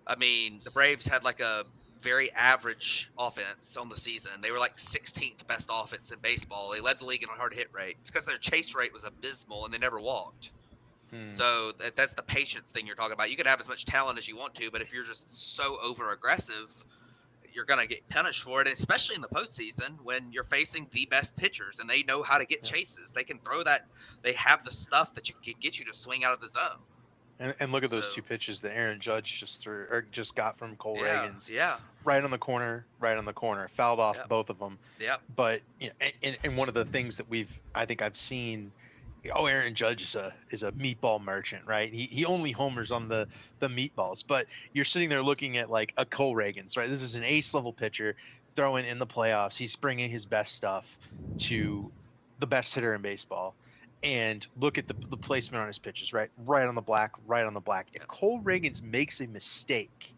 I mean, the Braves had like a very average offense on the season. They were like 16th best offense in baseball. They led the league in hard hit rate. It's because their chase rate was abysmal and they never walked. So that's the patience thing you're talking about. You can have as much talent as you want to, but if you're just so over aggressive, you're going to get punished for it, especially in the postseason when you're facing the best pitchers and they know how to get chases. They can throw that. They have the stuff that can get you to swing out of the zone. And look at those 2 pitches that Aaron Judge just got from Cole Reagans. Yeah. Right on the corner. Fouled off both of them. Yeah. But and one of the things that I've seen. Aaron Judge is a meatball merchant, right? He only homers on the meatballs, but you're sitting there looking at like a Cole Reagans, right? This is an ace level pitcher, throwing in the playoffs. He's bringing his best stuff to the best hitter in baseball. And look at the placement on his pitches, right? Right on the black, right on the black. If Cole Reagans makes a mistake,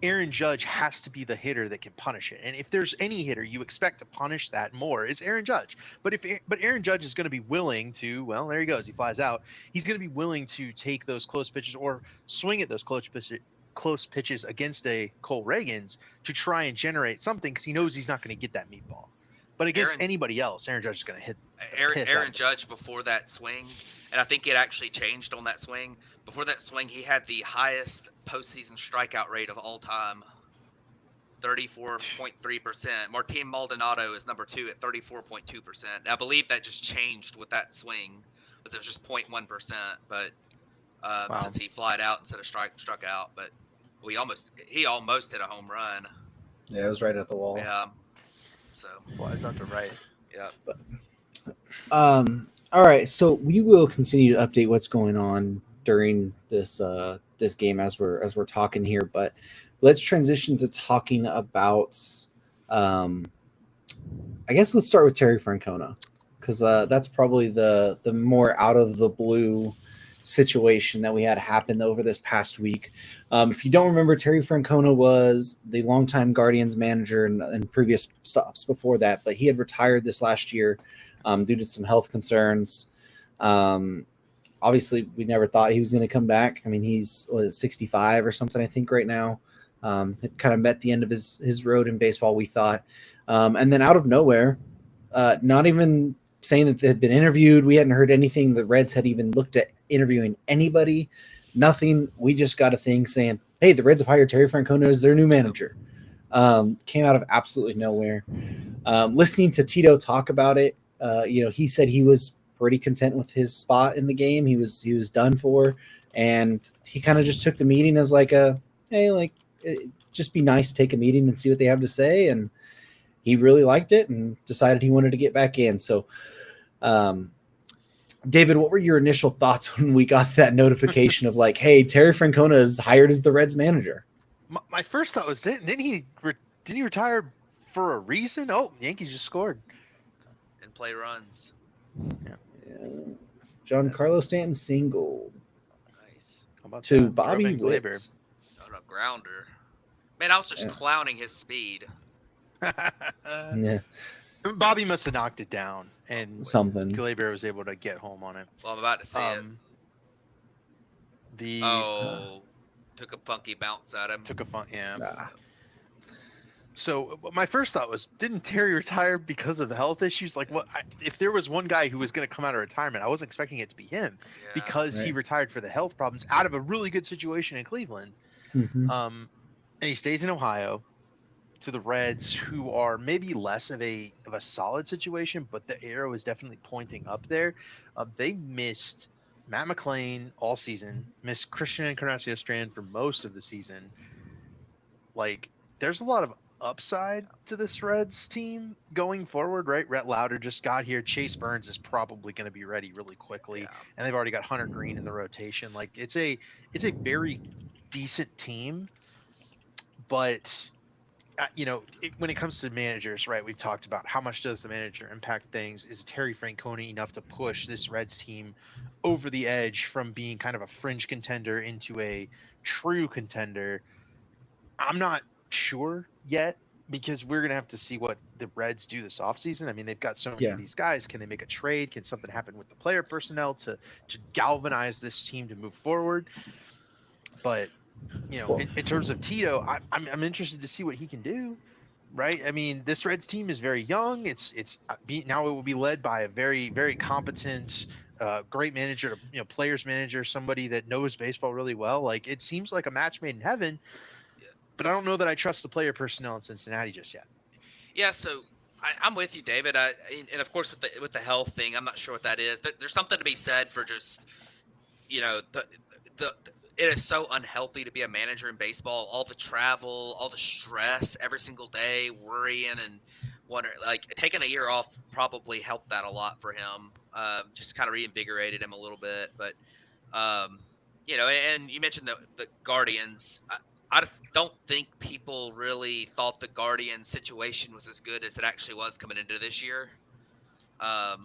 Aaron Judge has to be the hitter that can punish it. And if there's any hitter you expect to punish that more, it's Aaron Judge. But Aaron Judge is going to be willing to, well, there he goes. He flies out. He's going to be willing to take those close pitches or swing at those close pitches against a Cole Reagans to try and generate something because he knows he's not going to get that meatball. But against anybody else, Aaron Judge is going to hit Aaron Judge before that swing, and I think it actually changed on that swing. Before that swing, he had the highest postseason strikeout rate of all time, 34.3%. Martin Maldonado is number 2 at 34.2%. I believe that just changed with that swing, because it was just 0.1%. But since he flied out instead of struck out, but he almost hit a home run. Yeah, it was right at the wall. Yeah. So flies out to right. Yeah. But, all right. So we will continue to update what's going on during this this game as we're talking here. But let's transition to talking about. I guess let's start with Terry Francona, because that's probably the more out of the blue situation that we had happen over this past week. If you don't remember, Terry Francona was the longtime Guardians manager and previous stops before that, but he had retired this last year due to some health concerns. Obviously, we never thought he was going to come back. I mean, he's 65 or something, I think, right now. It kind of met the end of his road in baseball, we thought. And then out of nowhere, not even saying that they had been interviewed, we hadn't heard anything. The Reds had even looked at interviewing anybody, nothing. We just got a thing saying, hey, the Reds have hired Terry Francona as their new manager. Came out of absolutely nowhere. Listening to Tito talk about it, he said he was pretty content with his spot in the game. He was done for, and he kind of just took the meeting as like just be nice, take a meeting and see what they have to say. And he really liked it and decided he wanted to get back in. So, David, what were your initial thoughts when we got that notification of like, hey, Terry Francona is hired as the Reds manager? My first thought was, didn't he retire for a reason? Oh, Yankees just scored and play runs. Yeah. Giancarlo Stanton single. Nice. How about to that? Bobby Witt. On a grounder. Man, I was just clowning his speed. Yeah. Bobby must have knocked it down, and something. Glaber was able to get home on it. Well, I'm about to see it. Took a funky bounce at him. Yeah. So my first thought was, didn't Terry retire because of the health issues? Like, what? If there was one guy who was going to come out of retirement, I wasn't expecting it to be him, because he retired for the health problems out of a really good situation in Cleveland. Mm-hmm. And he stays in Ohio to the Reds, who are maybe less of a solid situation, but the arrow is definitely pointing up there. They missed Matt McClain all season, missed Christian Encarnacion-Strand for most of the season. Like, there's a lot of upside to this Reds team going forward, right? Rhett Lauder just got here. Chase Burns is probably going to be ready really quickly, and they've already got Hunter Green in the rotation. Like, it's a very decent team, but when it comes to managers, right, we've talked about how much does the manager impact things. Is Terry Francona enough to push this Reds team over the edge from being kind of a fringe contender into a true contender? I'm not sure yet, because we're going to have to see what the Reds do this offseason. I mean, they've got so many of these guys. Can they make a trade? Can something happen with the player personnel to galvanize this team to move forward? But in terms of Tito, I'm interested to see what he can do, right? I mean, this Reds team is very young. Now it will be led by a very, very competent, great manager, players manager, somebody that knows baseball really well. Like, it seems like a match made in heaven, but I don't know that I trust the player personnel in Cincinnati just yet. Yeah, so I'm with you, David. And of course with the health thing, I'm not sure what that is. There's something to be said for just, it is so unhealthy to be a manager in baseball. All the travel, all the stress every single day, worrying and wondering. Like, taking a year off probably helped that a lot for him. Just kind of reinvigorated him a little bit. But, and you mentioned the Guardians. I don't think people really thought the Guardians situation was as good as it actually was coming into this year. I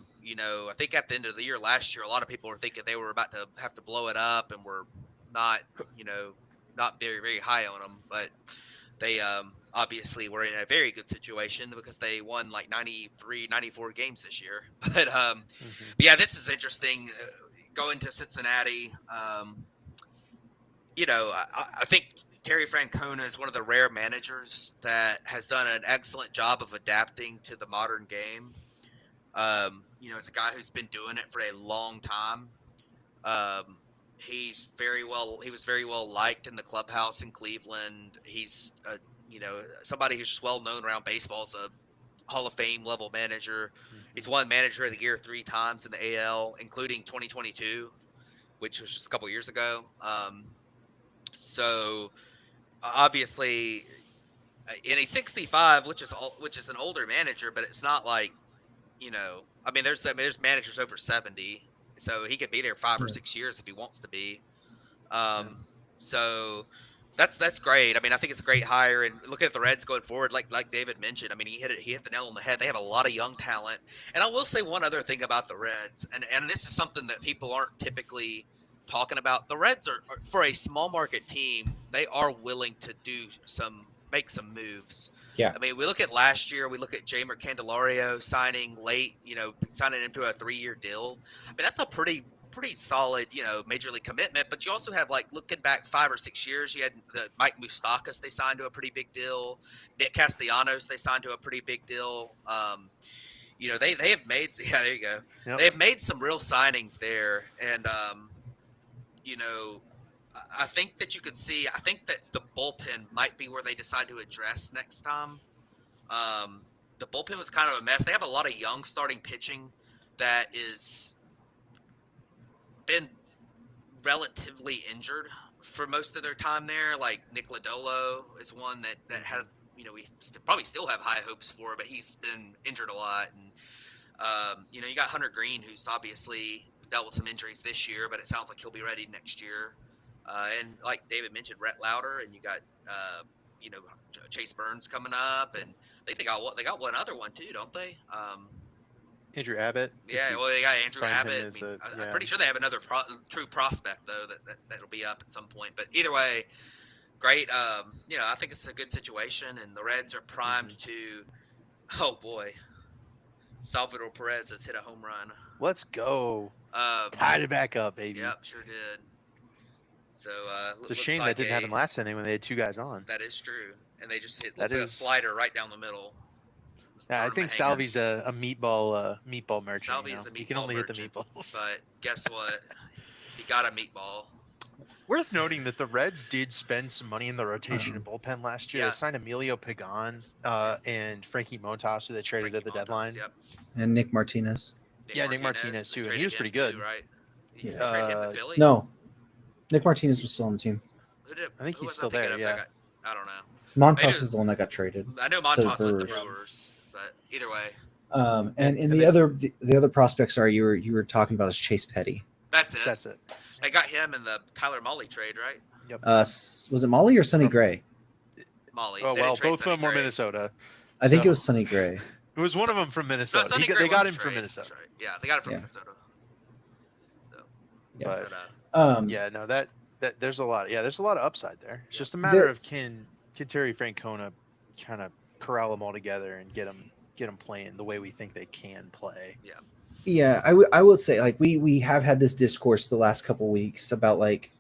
think at the end of the year last year, a lot of people were thinking they were about to have to blow it up and were not, not very, very high on them. But they obviously were in a very good situation because they won like 93, 94 games this year. But yeah, this is interesting. Going to Cincinnati, I think Terry Francona is one of the rare managers that has done an excellent job of adapting to the modern game. It's a guy who's been doing it for a long time. Um, he was very well liked in the clubhouse in Cleveland. He's somebody who's just well known around baseball as a Hall of Fame level manager. He's won Manager of the Year 3 times in the AL, including 2022, which was just a couple years ago. So obviously, in a 65, which is an older manager, but it's not like, there's managers over 70, so he could be there 5 or 6 years if he wants to be. So that's great. I think it's a great hire, and looking at the Reds going forward, like David mentioned, he hit the nail on the head. They have a lot of young talent, and I will say one other thing about the Reds, and this is something that people aren't typically talking about. The Reds are for a small market team, they are willing to make some moves. Yeah. We look at last year, we look at Jamer Candelario signing late, signing him to a 3-year deal. That's a pretty solid, major league commitment. But you also have, like, looking back 5 or 6 years, you had the Mike Moustakas, they signed to a pretty big deal. Nick Castellanos, they signed to a pretty big deal. They have made, there you go. Yep. They have made some real signings there. And, I think that you could see. I think that the bullpen might be where they decide to address next time. The bullpen was kind of a mess. They have a lot of young starting pitching that is been relatively injured for most of their time there. Like Nick Lodolo is one that had, we probably still have high hopes for, but he's been injured a lot. And you got Hunter Green, who's obviously dealt with some injuries this year, but it sounds like he'll be ready next year. And like David mentioned, Rhett Lauder, and you got Chase Burns coming up, and I think they got one other one too, don't they? Andrew Abbott. Yeah, well, they got Andrew Abbott. I'm pretty sure they have another true prospect though that'll be up at some point. But either way, great. I think it's a good situation, and the Reds are primed to. Oh boy, Salvador Perez has hit a home run. Let's go. Tied it back up, baby. Yep, sure did. So it's a shame that didn't happen last inning when they had 2 guys on. That is true, and they just hit a slider right down the middle. Yeah, I think Salvi's a meatball merchant. Salvi is a meatball. He can only merchant, hit the meatballs. But guess what? He got a meatball. Worth noting that the Reds did spend some money in the rotation and bullpen last year. Yeah. They signed Emilio Pagan and Frankie Montas, who they traded at the deadline. Yep. And Nick Martinez. Nick Martinez too, and he was pretty good. Too, right? Yeah. Traded him to Philly? No. Nick Martinez was still on the team. I think he's still there, yeah. I don't know. Montas is the one that got traded. I know Montas with the Brewers, but either way. And the other prospects you were talking about is Chase Petty. That's it. That's it. They got him in the Tyler Mahle trade, right? Yep. Was it Mahle or Sonny Gray? Mahle. Oh, well, both of them were Minnesota. I think it was Sonny Gray. It was one of them from Minnesota. No, they got him from Minnesota. Right. Yeah, they got him from Minnesota. So, yeah. There's a lot. Yeah, there's a lot of upside there. It's just a matter of can Terry Francona kind of corral them all together and get them playing the way we think they can play. Yeah. Yeah, I would say, like, we have had this discourse the last couple weeks about, like,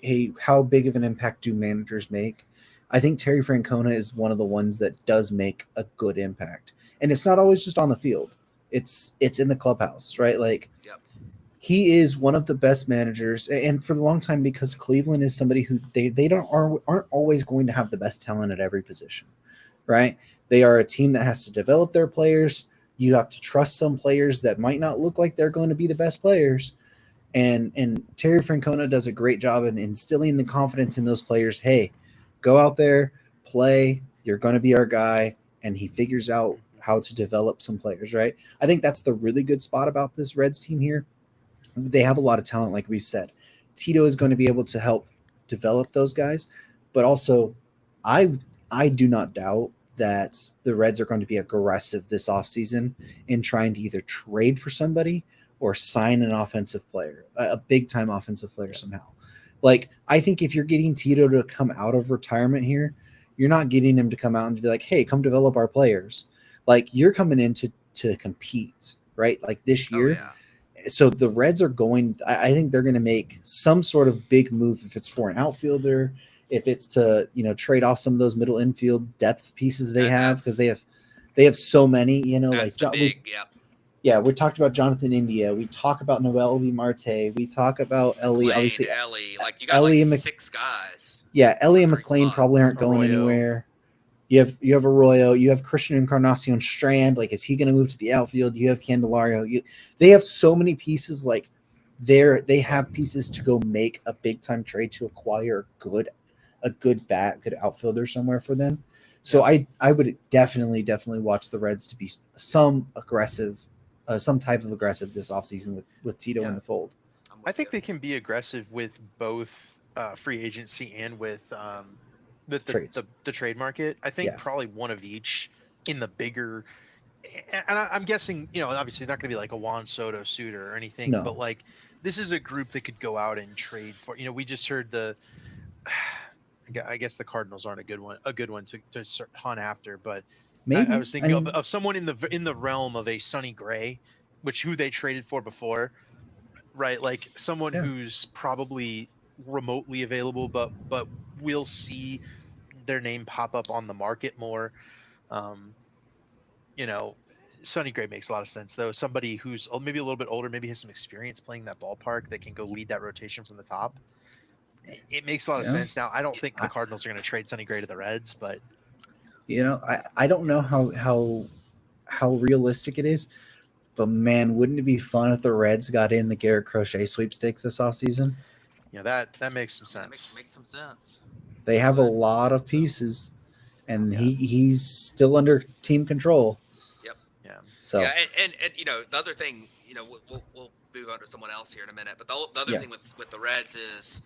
hey, how big of an impact do managers make? I think Terry Francona is one of the ones that does make a good impact. And it's not always just on the field. It's in the clubhouse, right? Like, he is one of the best managers, and for a long time, because Cleveland is somebody who aren't always going to have the best talent at every position, right? They are a team that has to develop their players. You have to trust some players that might not look like they're going to be the best players. And Terry Francona does a great job in instilling the confidence in those players. Hey, go out there, play. You're going to be our guy. And he figures out how to develop some players, right? I think that's the really good spot about this Reds team here. They have a lot of talent, like we've said. Tito is going to be able to help develop those guys. but also I do not doubt that the Reds are going to be aggressive this offseason in trying to either trade for somebody or sign an offensive player, a big-time offensive player somehow. Like, I think if you're getting Tito to come out of retirement here, you're not getting him to come out and be like, hey, come develop our players. Like, you're coming in to compete, right? Like this year. Oh, yeah. So the Reds are going – I think they're going to make some sort of big move if it's for an outfielder, if it's to, trade off some of those middle infield depth pieces they have, because they have so many, That's like the big, yeah. Yeah, we talked about Jonathan India. We talk about Noel V. Marte. We talk about Ellie. McLean, Obviously, Ellie. Like, you got Ellie like and 6 guys. Yeah, Ellie and for 30 McLean probably aren't spots. going Arroyo. anywhere. You have Arroyo. You have Christian Encarnacion Strand. Like, is he going to move to the outfield? You have Candelario. They have so many pieces. Like, they have pieces to go make a big time trade to acquire a good outfielder somewhere for them. So I would definitely watch the Reds to be some type of aggressive this offseason with Tito in the fold. I think they can be aggressive with both free agency and with the trade market. I think probably one of each in the bigger. And I'm guessing, obviously not going to be like a Juan Soto suitor or anything, but like this is a group that could go out and trade for. We just heard I guess the Cardinals aren't a good one to hunt after, but maybe I was thinking of someone in the realm of a Sonny Gray, who they traded for before, right? Like someone who's probably remotely available, but we'll see their name pop up on the market more. Sonny Gray makes a lot of sense though. Somebody who's maybe a little bit older, maybe has some experience playing that ballpark that can go lead that rotation from the top. It makes a lot of sense. Now, I don't think the Cardinals are going to trade Sonny Gray to the Reds, but I don't know how realistic it is, but man, wouldn't it be fun if the Reds got in the Garrett Crochet sweepstakes this offseason? That makes some sense. Makes some sense. They have a lot of pieces, and he's still under team control. Yep. Yeah. So and the other thing, we'll move on to someone else here in a minute, but the other thing with the Reds is,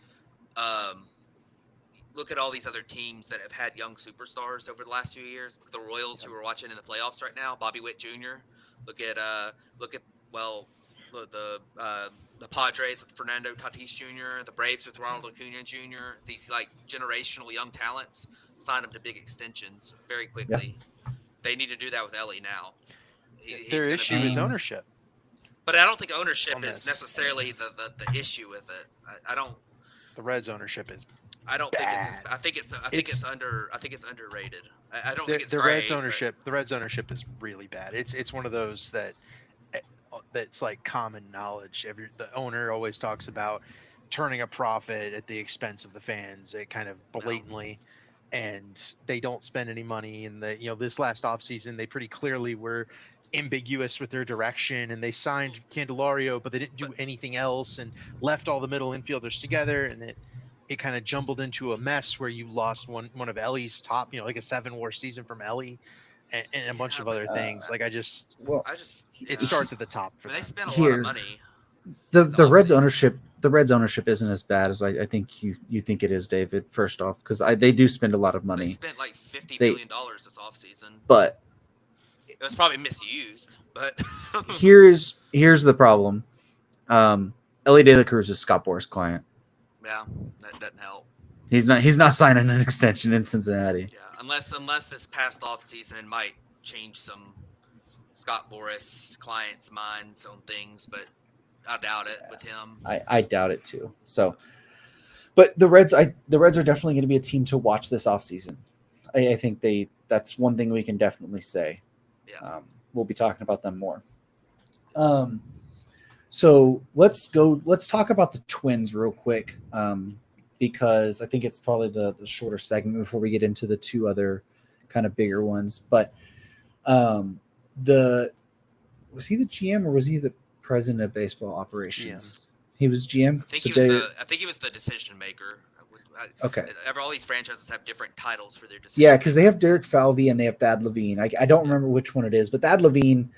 look at all these other teams that have had young superstars over the last few years. Look at the Royals who are watching in the playoffs right now. Bobby Witt Jr. Look at the Padres with Fernando Tatis Jr. The Braves with Ronald Acuna Jr. These like generational young talents, sign them to big extensions very quickly. Yeah. They need to do that with Ellie now. Their issue is ownership. But I don't think ownership is necessarily the issue with it. I don't. The Reds' ownership is. I don't think it's. I think it's underrated. I don't think it's the great. Reds' ownership. The Reds' ownership is really bad. It's one of those that's like common knowledge. The owner always talks about turning a profit at the expense of the fans. It kind of blatantly, and they don't spend any money. And this last offseason, they pretty clearly were ambiguous with their direction, and they signed Candelario, but they didn't do anything else, and left all the middle infielders together, and it kind of jumbled into a mess where you lost one of Ellie's top, like a 7-WAR season from Ellie, and a bunch of other things. Like it starts at the top for them. They spent a lot of money. The Reds ownership isn't as bad as I think you think it is, David. First off, because they do spend a lot of money. They spent like $50 million this offseason, but it was probably misused. But here's the problem. Ellie De La Cruz is Scott Boras' client. Yeah, that doesn't help. He's not signing an extension in Cincinnati. Yeah, unless this past offseason might change some Scott Boras clients' minds on things, but I doubt it with him. I doubt it too. So, but the Reds are definitely going to be a team to watch this offseason. I think that's one thing we can definitely say. Yeah. We'll be talking about them more. So let's talk about the Twins real quick, because I think it's probably the shorter segment before we get into the two other kind of bigger ones. But was he the GM or was he the president of baseball operations? Yeah. He was GM. I think he was the decision maker. Okay. All these franchises have different titles for their decision. Yeah, because they have Derek Falvey and they have Thad Levine. I don't remember which one it is, but Thad Levine,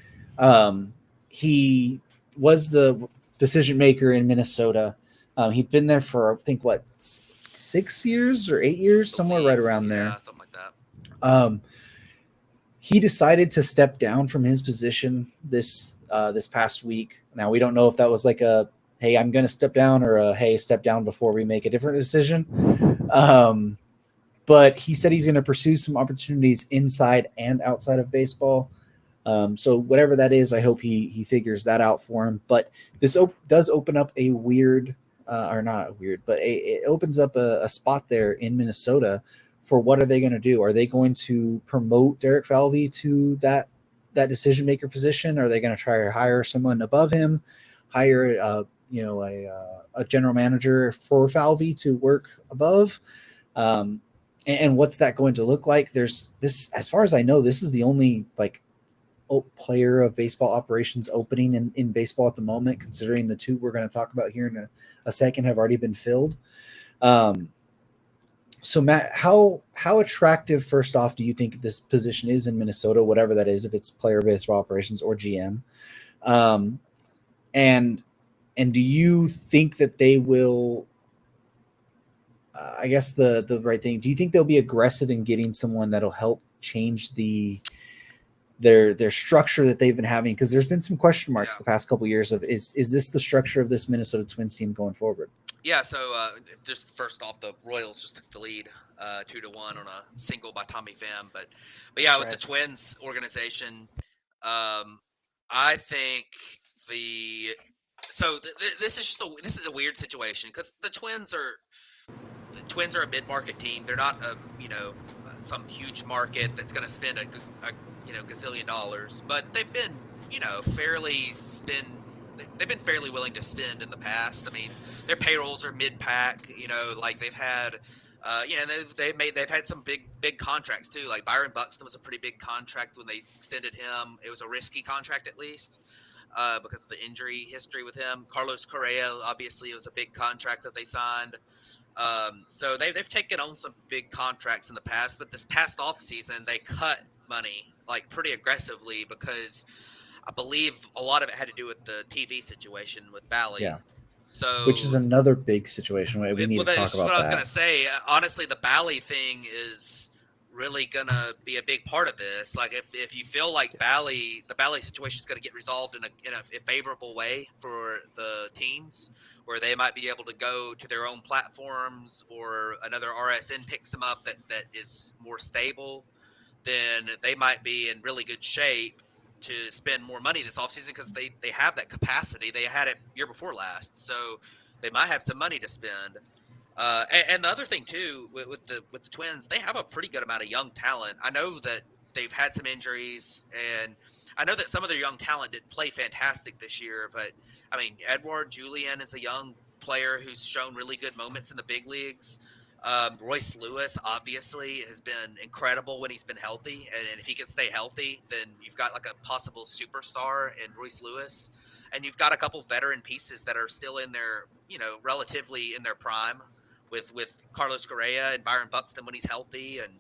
he was the decision maker in Minnesota. He'd been there for I think 6 years or 8 years, somewhere right around there. Yeah, something like that. He decided to step down from his position this past week. Now we don't know if that was like a hey, I'm going to step down, or a hey, step down before we make a different decision. But he said he's going to pursue some opportunities inside and outside of baseball. So whatever that is, I hope he figures that out for him. But this does open up a weird, or not a weird, but it opens up a spot there in Minnesota for what are they going to do? Are they going to promote Derek Falvey to that decision maker position? Are they going to try to hire someone above him, hire a general manager for Falvey to work above? And what's that going to look like? There's this, as far as I know, this is the only like player of baseball operations opening in baseball at the moment, considering the two we're going to talk about here in a second have already been filled. So Matt, how attractive, first off, do you think this position is in Minnesota, whatever that is, if it's player of baseball operations or GM? And do you think that they will, I guess the right thing, do you think they'll be aggressive in getting someone that'll help change their structure that they've been having? Because there's been some question marks the past couple of years of is this the structure of this Minnesota Twins team going forward? Yeah, so just first off, the Royals just took the lead 2-1 on a single by Tommy Pham. But yeah, with the Twins organization, I think this is a weird situation because the Twins are a mid-market team. They're not some huge market that's going to spend a gazillion dollars, but they've been they've been fairly willing to spend in the past. I mean, their payrolls are mid-pack. Like they've had, they've had some big contracts too. Like Byron Buxton was a pretty big contract when they extended him. It was a risky contract at least because of the injury history with him. Carlos Correa, obviously, it was a big contract that they signed. So they've taken on some big contracts in the past, but this past off season they cut money like pretty aggressively because I believe a lot of it had to do with the TV situation with Bally. Yeah. So, which is another big situation. We need to talk about that. That's what I was going to say. Honestly, the Bally thing is really going to be a big part of this. Like, if you feel like the Bally situation is going to get resolved in a favorable way for the teams, where they might be able to go to their own platforms, or another RSN picks them up that is more stable, then they might be in really good shape to spend more money this offseason because they have that capacity. They had it year before last, so they might have some money to spend. And the other thing too with the Twins, they have a pretty good amount of young talent. I know that they've had some injuries, and I know that some of their young talent didn't play fantastic this year. But I mean, Edouard Julien is a young player who's shown really good moments in the big leagues. Royce Lewis obviously has been incredible when he's been healthy, and if he can stay healthy, then you've got like a possible superstar in Royce Lewis, and you've got a couple veteran pieces that are still in their, relatively in their prime, with Carlos Correa and Byron Buxton when he's healthy, and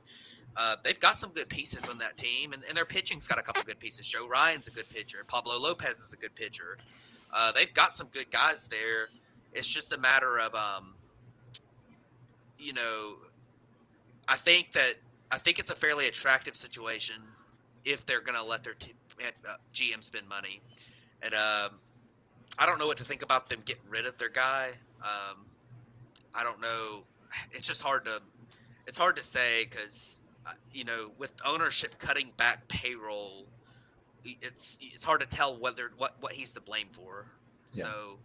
they've got some good pieces on that team, and their pitching's got a couple good pieces. Joe Ryan's a good pitcher. Pablo Lopez is a good pitcher. They've got some good guys there. It's just a matter of I think it's a fairly attractive situation if they're going to let their GM spend money. And I don't know what to think about them getting rid of their guy. I don't know. It's just hard to say because, with ownership cutting back payroll, it's hard to tell what he's to blame for. Yeah. So,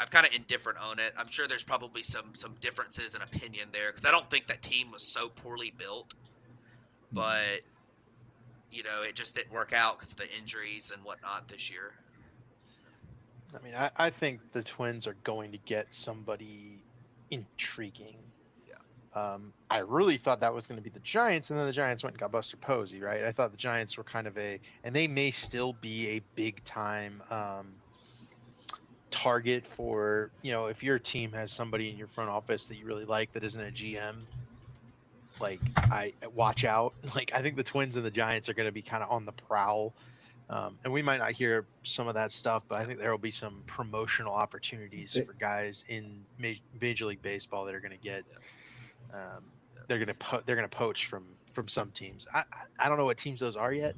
I'm kind of indifferent on it. I'm sure there's probably some differences in opinion there because I don't think that team was so poorly built, but it just didn't work out because of the injuries and whatnot this year. I mean, I think the Twins are going to get somebody intriguing. Yeah. I really thought that was going to be the Giants, and then the Giants went and got Buster Posey, right? I thought the Giants were kind of and they may still be a big time target for, if your team has somebody in your front office that you really like that isn't a GM, like I watch out. Like I think the Twins and the Giants are going to be kind of on the prowl And we might not hear some of that stuff, but I think there will be some promotional opportunities for guys in Major League Baseball that are going to get. They're going to poach from some teams. I don't know what teams those are yet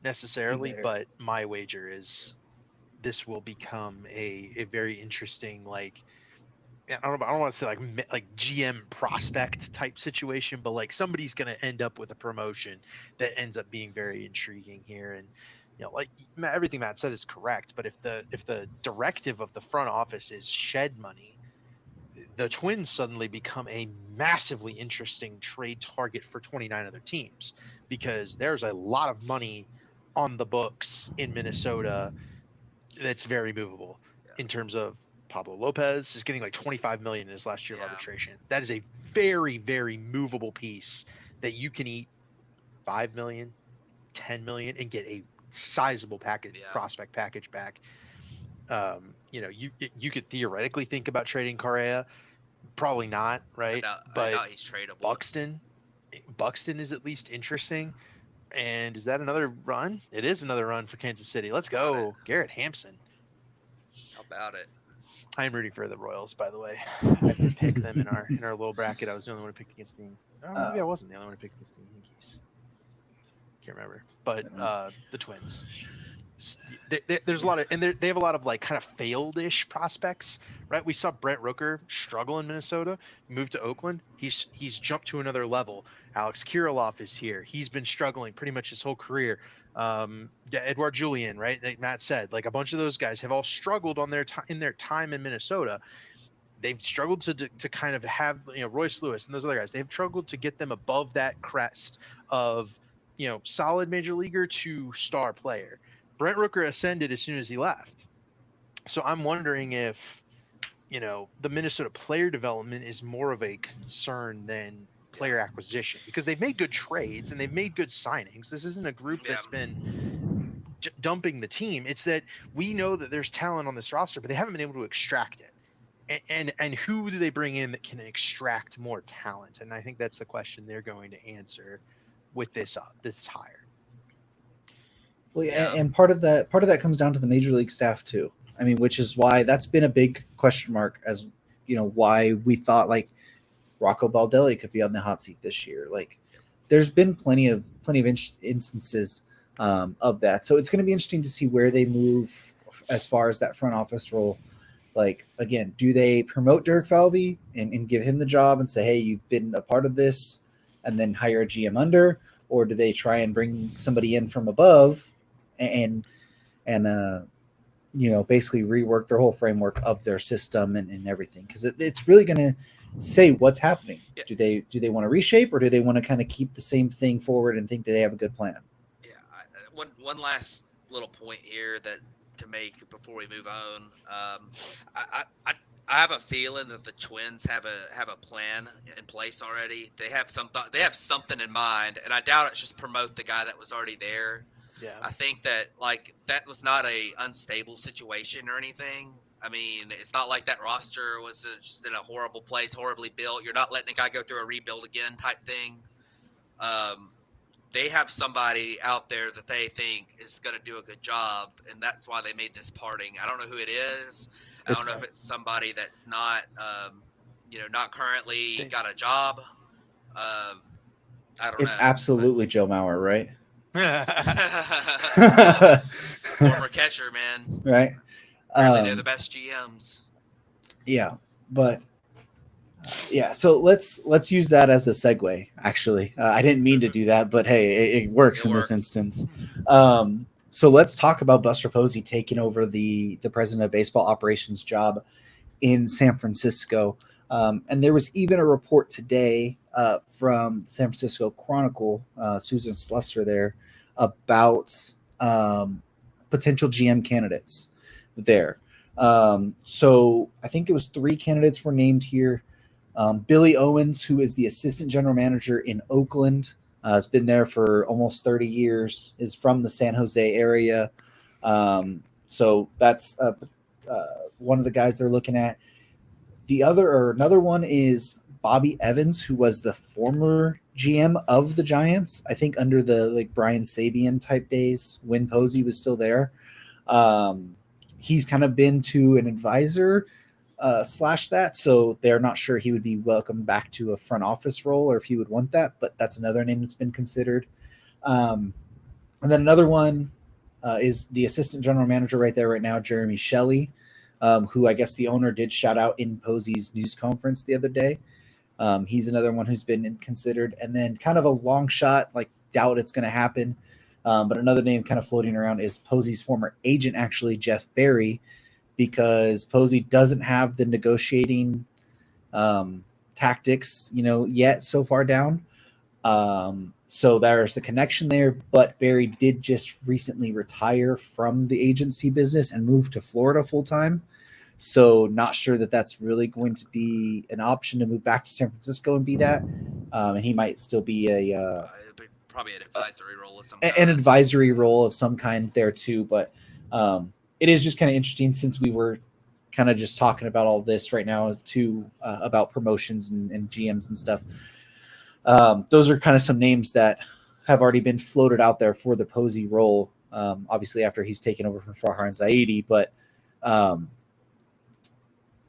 necessarily, but my wager is this will become a very interesting, like, I don't want to say like GM prospect type situation, but like somebody's going to end up with a promotion that ends up being very intriguing here. And like everything Matt said is correct, but if the directive of the front office is shed money, the Twins suddenly become a massively interesting trade target for 29 other teams, because there's a lot of money on the books in Minnesota that's very movable in terms of Pablo Lopez is getting like 25 million in his last year of arbitration. That is a very, very movable piece that you can eat 5 million, 10 million and get a sizable package, prospect package back. You could theoretically think about trading Correa. Probably not, right? I doubt he's tradable. Buxton is at least interesting. And is that another run? It is another run for Kansas City. Let's go, Garrett Hampson. How about it? I'm rooting for the Royals, by the way. I did pick them in our little bracket. I was the only one who picked against the. Maybe I wasn't the only one who picked against the Yankees. Can't remember, but the Twins. There's a lot of, and they have a lot of like kind of failed-ish prospects, right? We saw Brent Rooker struggle in Minnesota, moved to Oakland. He's jumped to another level. Alex Kirilloff is here. He's been struggling pretty much his whole career. Edouard Julien, right? Like Matt said, like a bunch of those guys have all struggled on their time in Minnesota. They've struggled to kind of have, Royce Lewis and those other guys. They've struggled to get them above that crest of, solid major leaguer to star player. Brent Rooker ascended as soon as he left. So I'm wondering if, the Minnesota player development is more of a concern than player acquisition, because they've made good trades and they've made good signings. This isn't a group that's been dumping the team. It's that we know that there's talent on this roster, but they haven't been able to extract it. And who do they bring in that can extract more talent? And I think that's the question they're going to answer with this hire. Well, and part of that comes down to the major league staff too. I mean, which is why that's been a big question mark, as why we thought like Rocco Baldelli could be on the hot seat this year. Like, there's been plenty of instances of that. So it's going to be interesting to see where they move as far as that front office role. Like, again, do they promote Derek Falvey and give him the job and say, hey, you've been a part of this, and then hire a GM under, or do they try and bring somebody in from above and basically rework their whole framework of their system and everything? Because it's really going to say what's happening. Yeah. Do they want to reshape, or do they want to kind of keep the same thing forward and think that they have a good plan? Yeah. One last little point here to make before we move on. I have a feeling that the Twins have a plan in place already. They have something in mind, and I doubt it's just promote the guy that was already there. Yeah. I think that that was not a unstable situation or anything. I mean, it's not like that roster was just in a horrible place, horribly built. You're not letting a guy go through a rebuild again type thing. They have somebody out there that they think is going to do a good job, and that's why they made this parting. I don't know who it is. I don't know if it's somebody that's not, not currently got a job. I don't know. It's absolutely Joe Mauer, right? Former catcher, man. Right. Apparently they're the best GMs. Yeah, but so let's use that as a segue. Actually, I didn't mean to do that, but hey, it works in this instance. So let's talk about Buster Posey taking over the president of baseball operations job in San Francisco. And there was even a report today from the San Francisco Chronicle, Susan Slusser there, about potential GM candidates there. So I think it was 3 candidates were named here. Billy Owens, who is the assistant general manager in Oakland, has been there for almost 30 years, is from the San Jose area. So that's one of the guys they're looking at. Another one is Bobby Evans, who was the former GM of the Giants. I think under the like Brian Sabian type days when Posey was still there. He's kind of been to an advisor slash that, so they're not sure he would be welcome back to a front office role or if he would want that, but that's another name that's been considered. And then another one is the assistant general manager right there right now, Jeremy Shelley, who I guess the owner did shout out in Posey's news conference the other day. He's another one who's been considered. And then kind of a long shot, like doubt it's going to happen. But another name kind of floating around is Posey's former agent, actually, Jeff Barry, because Posey doesn't have the negotiating tactics, yet so far down. So there's a connection there, but Barry did just recently retire from the agency business and move to Florida full time. So not sure that that's really going to be an option to move back to San Francisco and be that. And he might still be It'd be probably an advisory role of some kind. An advisory role of some kind there too. But it is just kind of interesting since we were kind of just talking about all this right now too, about promotions and GMs and stuff. Those are kind of some names that have already been floated out there for the Posey role. Obviously after he's taken over from Farhan Zaidi, but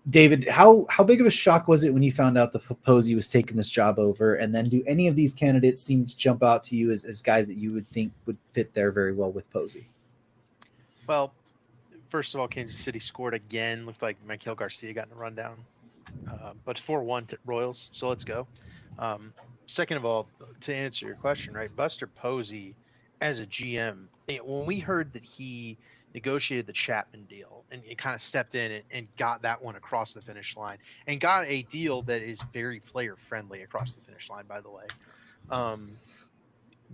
David, how big of a shock was it when you found out that Posey was taking this job over? And then do any of these candidates seem to jump out to you as guys that you would think would fit there very well with Posey? Well, first of all, Kansas City scored again. Looked like Michael Garcia got in a rundown. But 4-1 to Royals, so let's go. Second of all, to answer your question, right, Buster Posey as a GM, when we heard that he negotiated the Chapman deal and it kind of stepped in and got that one across the finish line and got a deal that is very player friendly across the finish line, by the way.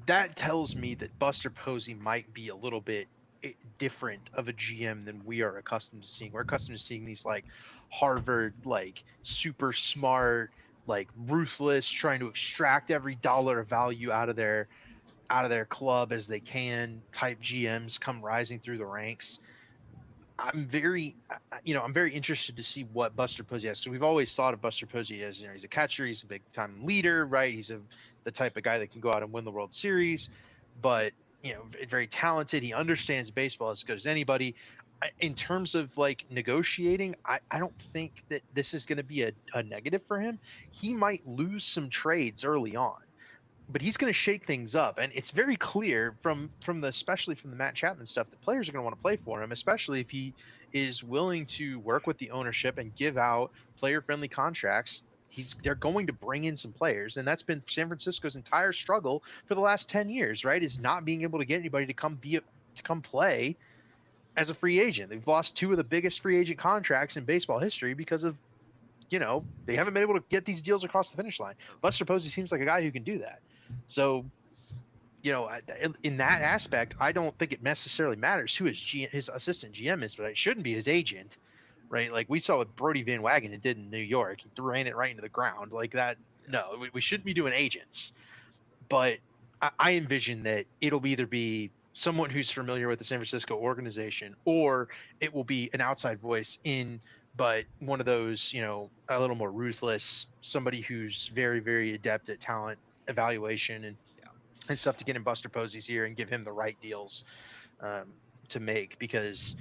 That tells me that Buster Posey might be a little bit different of a GM than we are accustomed to seeing. We're accustomed to seeing these like Harvard, like super smart, like ruthless, trying to extract every dollar of value out of their club as they can type GMs come rising through the ranks. I'm very interested to see what Buster Posey has. So we've always thought of Buster Posey as, he's a catcher, he's a big time leader, right? He's the type of guy that can go out and win the World Series, but very talented. He understands baseball as good as anybody. In terms of like negotiating, I don't think that this is going to be a negative for him. He might lose some trades early on, but he's going to shake things up, and it's very clear especially from the Matt Chapman stuff that players are going to want to play for him, especially if he is willing to work with the ownership and give out player-friendly contracts. They're going to bring in some players, and that's been San Francisco's entire struggle for the last 10 years, right? Is not being able to get anybody to come play as a free agent. They've lost two of the biggest free agent contracts in baseball history because of they haven't been able to get these deals across the finish line. Buster Posey seems like a guy who can do that. So, in that aspect, I don't think it necessarily matters who his assistant GM is, but it shouldn't be his agent, right? Like we saw what Brody Van Wagenen did in New York. He ran it right into the ground like that. No, we shouldn't be doing agents. But I envision that it'll either be someone who's familiar with the San Francisco organization, or it will be an outside voice but one of those, a little more ruthless, somebody who's very, very adept at talent evaluation and stuff to get in Buster Posey's ear and give him the right deals to make, because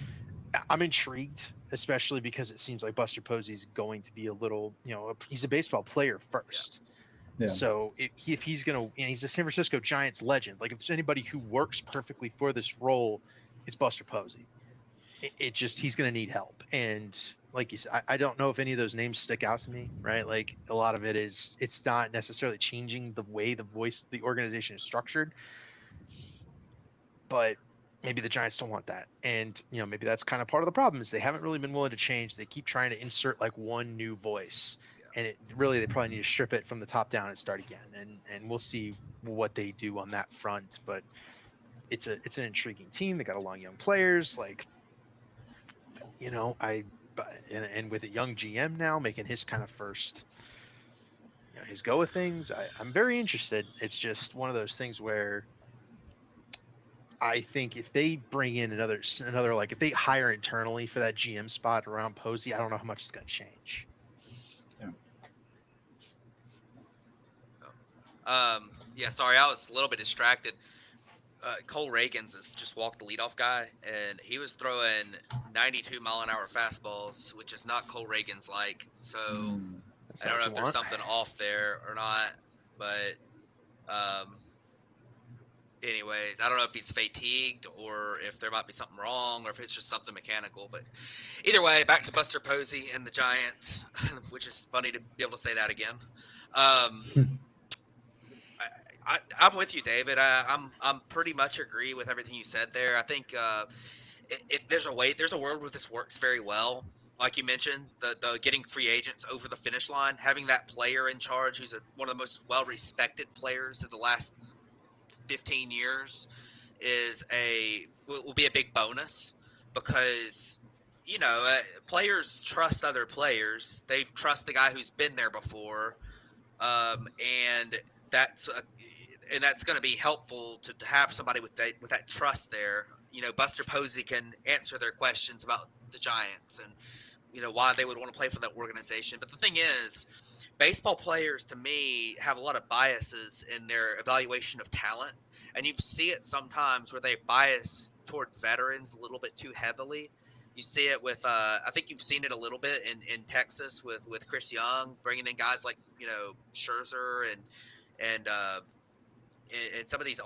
I'm intrigued, especially because it seems like Buster Posey's going to be a little, he's a baseball player first. Yeah. So if he's going to, and he's a San Francisco Giants legend, like if there's anybody who works perfectly for this role, it's Buster Posey. He's going to need help. And like you said, I don't know if any of those names stick out to me, right? Like a lot of it's not necessarily changing the way the organization is structured, but maybe the Giants don't want that. And, maybe that's kind of part of the problem is they haven't really been willing to change. They keep trying to insert like one new voice, and they probably need to strip it from the top down and start again. And we'll see what they do on that front, but it's an intriguing team. They got a lot of young players, like, and with a young GM now making his kind of first, his go of things, I'm very interested. It's just one of those things where I think if they bring in another, like if they hire internally for that GM spot around Posey, I don't know how much it's going to change. Yeah, sorry, I was a little bit distracted. Cole Reagans has just walked the leadoff guy, and he was throwing 92-mile-an-hour fastballs, which is not Cole Reagans like. So That's I don't what know you if there's want. something off there or not, but um, anyways, I don't know if he's fatigued or if there might be something wrong or if it's just something mechanical. But either way, back to Buster Posey and the Giants, which is funny to be able to say that again. I'm with you, David. I'm pretty much agree with everything you said there. I think if there's a world where this works very well. Like you mentioned, the getting free agents over the finish line, having that player in charge, who's one of the most well-respected players of the last 15 years, will be a big bonus because players trust other players. They trust the guy who's been there before, and that's going to be helpful to have somebody with that trust there. Buster Posey can answer their questions about the Giants and why they would want to play for that organization. But the thing is, baseball players to me have a lot of biases in their evaluation of talent, and you see it sometimes where they bias toward veterans a little bit too heavily. You see it with I think you've seen it a little bit in Texas with Chris Young bringing in guys like Scherzer and some of these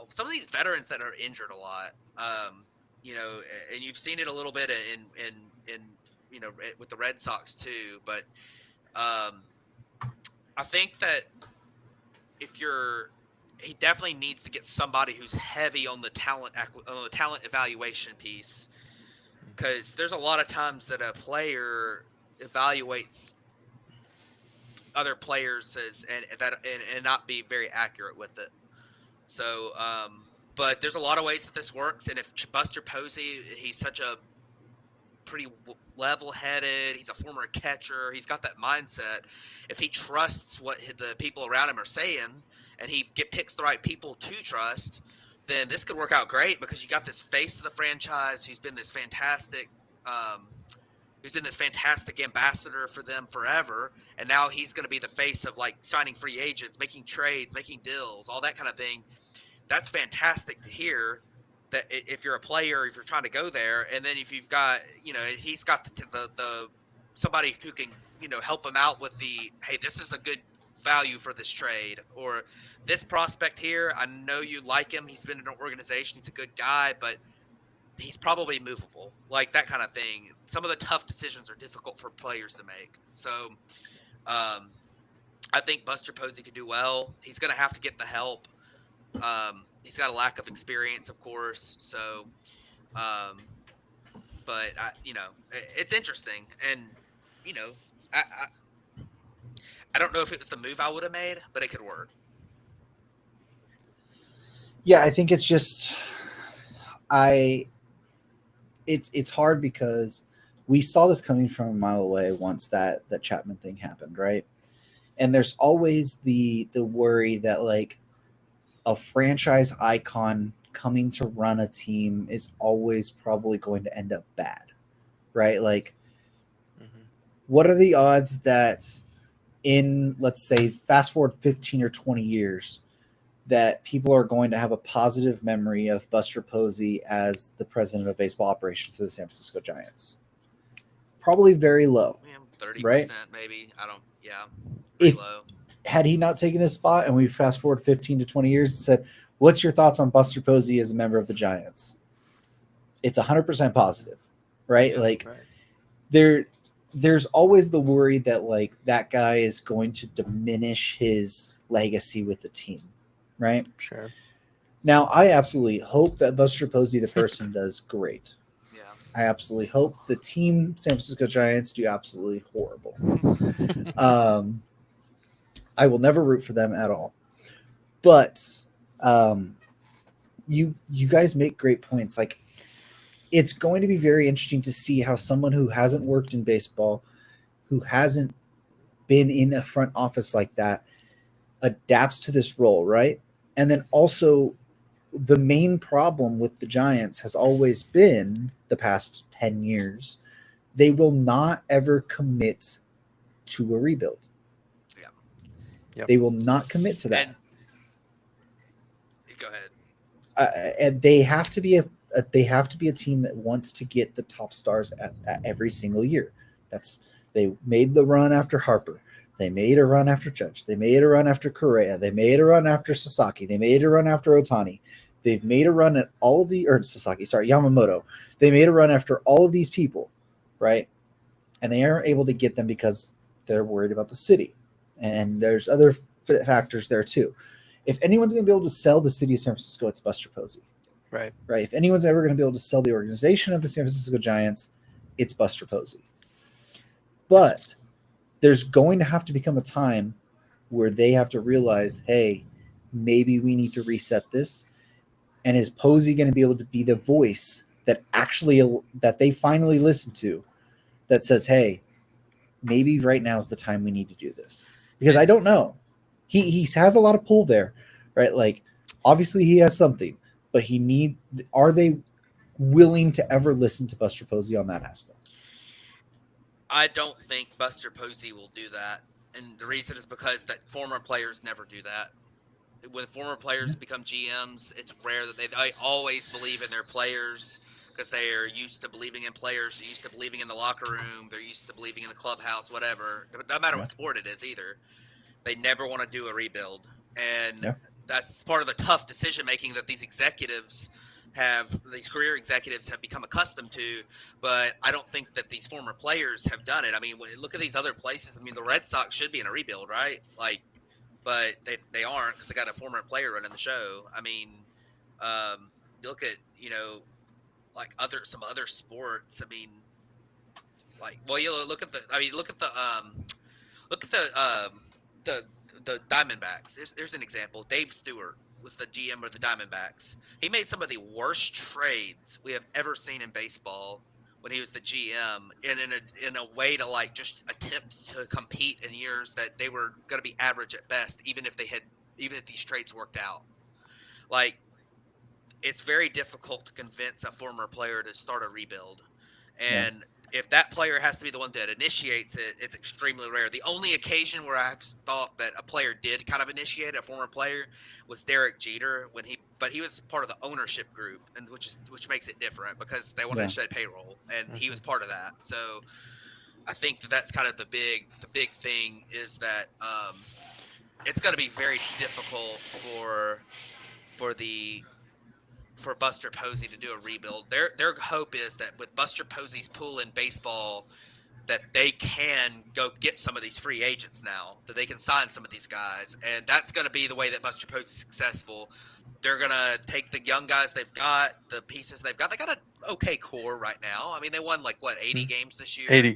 veterans that are injured a lot. And you've seen it a little bit in with the Red Sox too. But I think that if you're he definitely needs to get somebody who's heavy on the talent evaluation piece, because there's a lot of times that a player evaluates other players and not be very accurate with it. So, but there's a lot of ways that this works, and if Buster Posey, he's such a pretty level-headed, he's a former catcher, he's got that mindset. If he trusts what the people around him are saying, and he picks the right people to trust, then this could work out great because you got this face of the franchise who's been this fantastic. Who's been this fantastic ambassador for them forever, and now he's going to be the face of like signing free agents, making trades, making deals, all that kind of thing. That's fantastic to hear. That if you're a player, if you're trying to go there, and then if you've got, he's got the somebody who can, help him out with hey, this is a good value for this trade, or this prospect here, I know you like him. He's been in an organization. He's a good guy, but he's probably movable, like that kind of thing. Some of the tough decisions are difficult for players to make. So I think Buster Posey could do well. He's going to have to get the help. He's got a lack of experience, of course. So, but it's interesting, and you know, I, I I don't know if it was the move I would have made, but it could work. Yeah, I think it's just it's hard because we saw this coming from a mile away once that Chapman thing happened, right? And there's always the worry that like a franchise icon coming to run a team is always probably going to end up bad, right? Like, what are the odds that in, let's say, fast forward 15 or 20 years, that people are going to have a positive memory of Buster Posey as the president of baseball operations for the San Francisco Giants? Probably very low. 30%, right? maybe. I don't. Yeah, If low. Had he not taken this spot and we fast forward 15 to 20 years and said, what's your thoughts on Buster Posey as a member of the Giants? It's 100% positive, right? Yeah, like there's always the worry that like that guy is going to diminish his legacy with the team, right? Sure. Now, I absolutely hope that Buster Posey, the person, does great. Yeah. I absolutely hope the team, San Francisco Giants, do absolutely horrible. I will never root for them at all. But you guys make great points. Like, it's going to be very interesting to see how someone who hasn't worked in baseball, who hasn't been in a front office like that, adapts to this role, right? And then also, the main problem with the Giants has always been the past 10 years, they will not ever commit to a rebuild. Yeah. Yep. They will not commit to that. And Go ahead. And they have to be a team that wants to get the top stars at every single year. They made the run after Harper. They made a run after Judge. They made a run after Correa. They made a run after Sasaki. They made a run after Otani. They've made a run at all of Yamamoto. They made a run after all of these people, right? And they aren't able to get them because they're worried about the city. And there's other factors there too. If anyone's going to be able to sell the city of San Francisco, it's Buster Posey. Right. If anyone's ever going to be able to sell the organization of the San Francisco Giants, it's Buster Posey. But there's going to have to become a time where they have to realize, hey, maybe we need to reset this. And is Posey going to be able to be the voice that they finally listen to, that says, hey, maybe right now is the time we need to do this? Because I don't know. He has a lot of pull there, right? Like, obviously he has something, but are they willing to ever listen to Buster Posey on that aspect? I don't think Buster Posey will do that. And the reason is because that former players never do that. When former players become GMs, it's rare that they always believe in their players because they are used to believing in players. They're used to believing in the locker room. They're used to believing in the clubhouse, whatever. No matter what sport it is either. They never want to do a rebuild. And that's part of the tough decision-making that these career executives have become accustomed to, but I don't think that these former players have done it. I mean, look at these other places. I mean, the Red Sox should be in a rebuild, right? Like, but they aren't because they got a former player running the show. I mean, you look at, like some other sports. I mean, like, well, you look at the Diamondbacks. There's an example. Dave Stewart was the GM of the Diamondbacks. He made some of the worst trades we have ever seen in baseball when he was the GM, and in a way to like just attempt to compete in years that they were going to be average at best, even if these trades worked out. Like, it's very difficult to convince a former player to start a rebuild, and if that player has to be the one that initiates it, it's extremely rare. The only occasion where I've thought that a player did kind of initiate, a former player, was Derek Jeter but he was part of the ownership group, and which makes it different because they wanted to shed payroll, and he was part of that. So I think that's kind of the big thing is that it's going to be very difficult for Buster Posey to do a rebuild. Their hope is that with Buster Posey's pool in baseball, that they can go get some of these free agents now, that they can sign some of these guys, and that's going to be the way that Buster Posey's successful. They're going to take the young guys they've got, the pieces they've got. They got an okay core right now. I mean, they won 80 games this year. 80,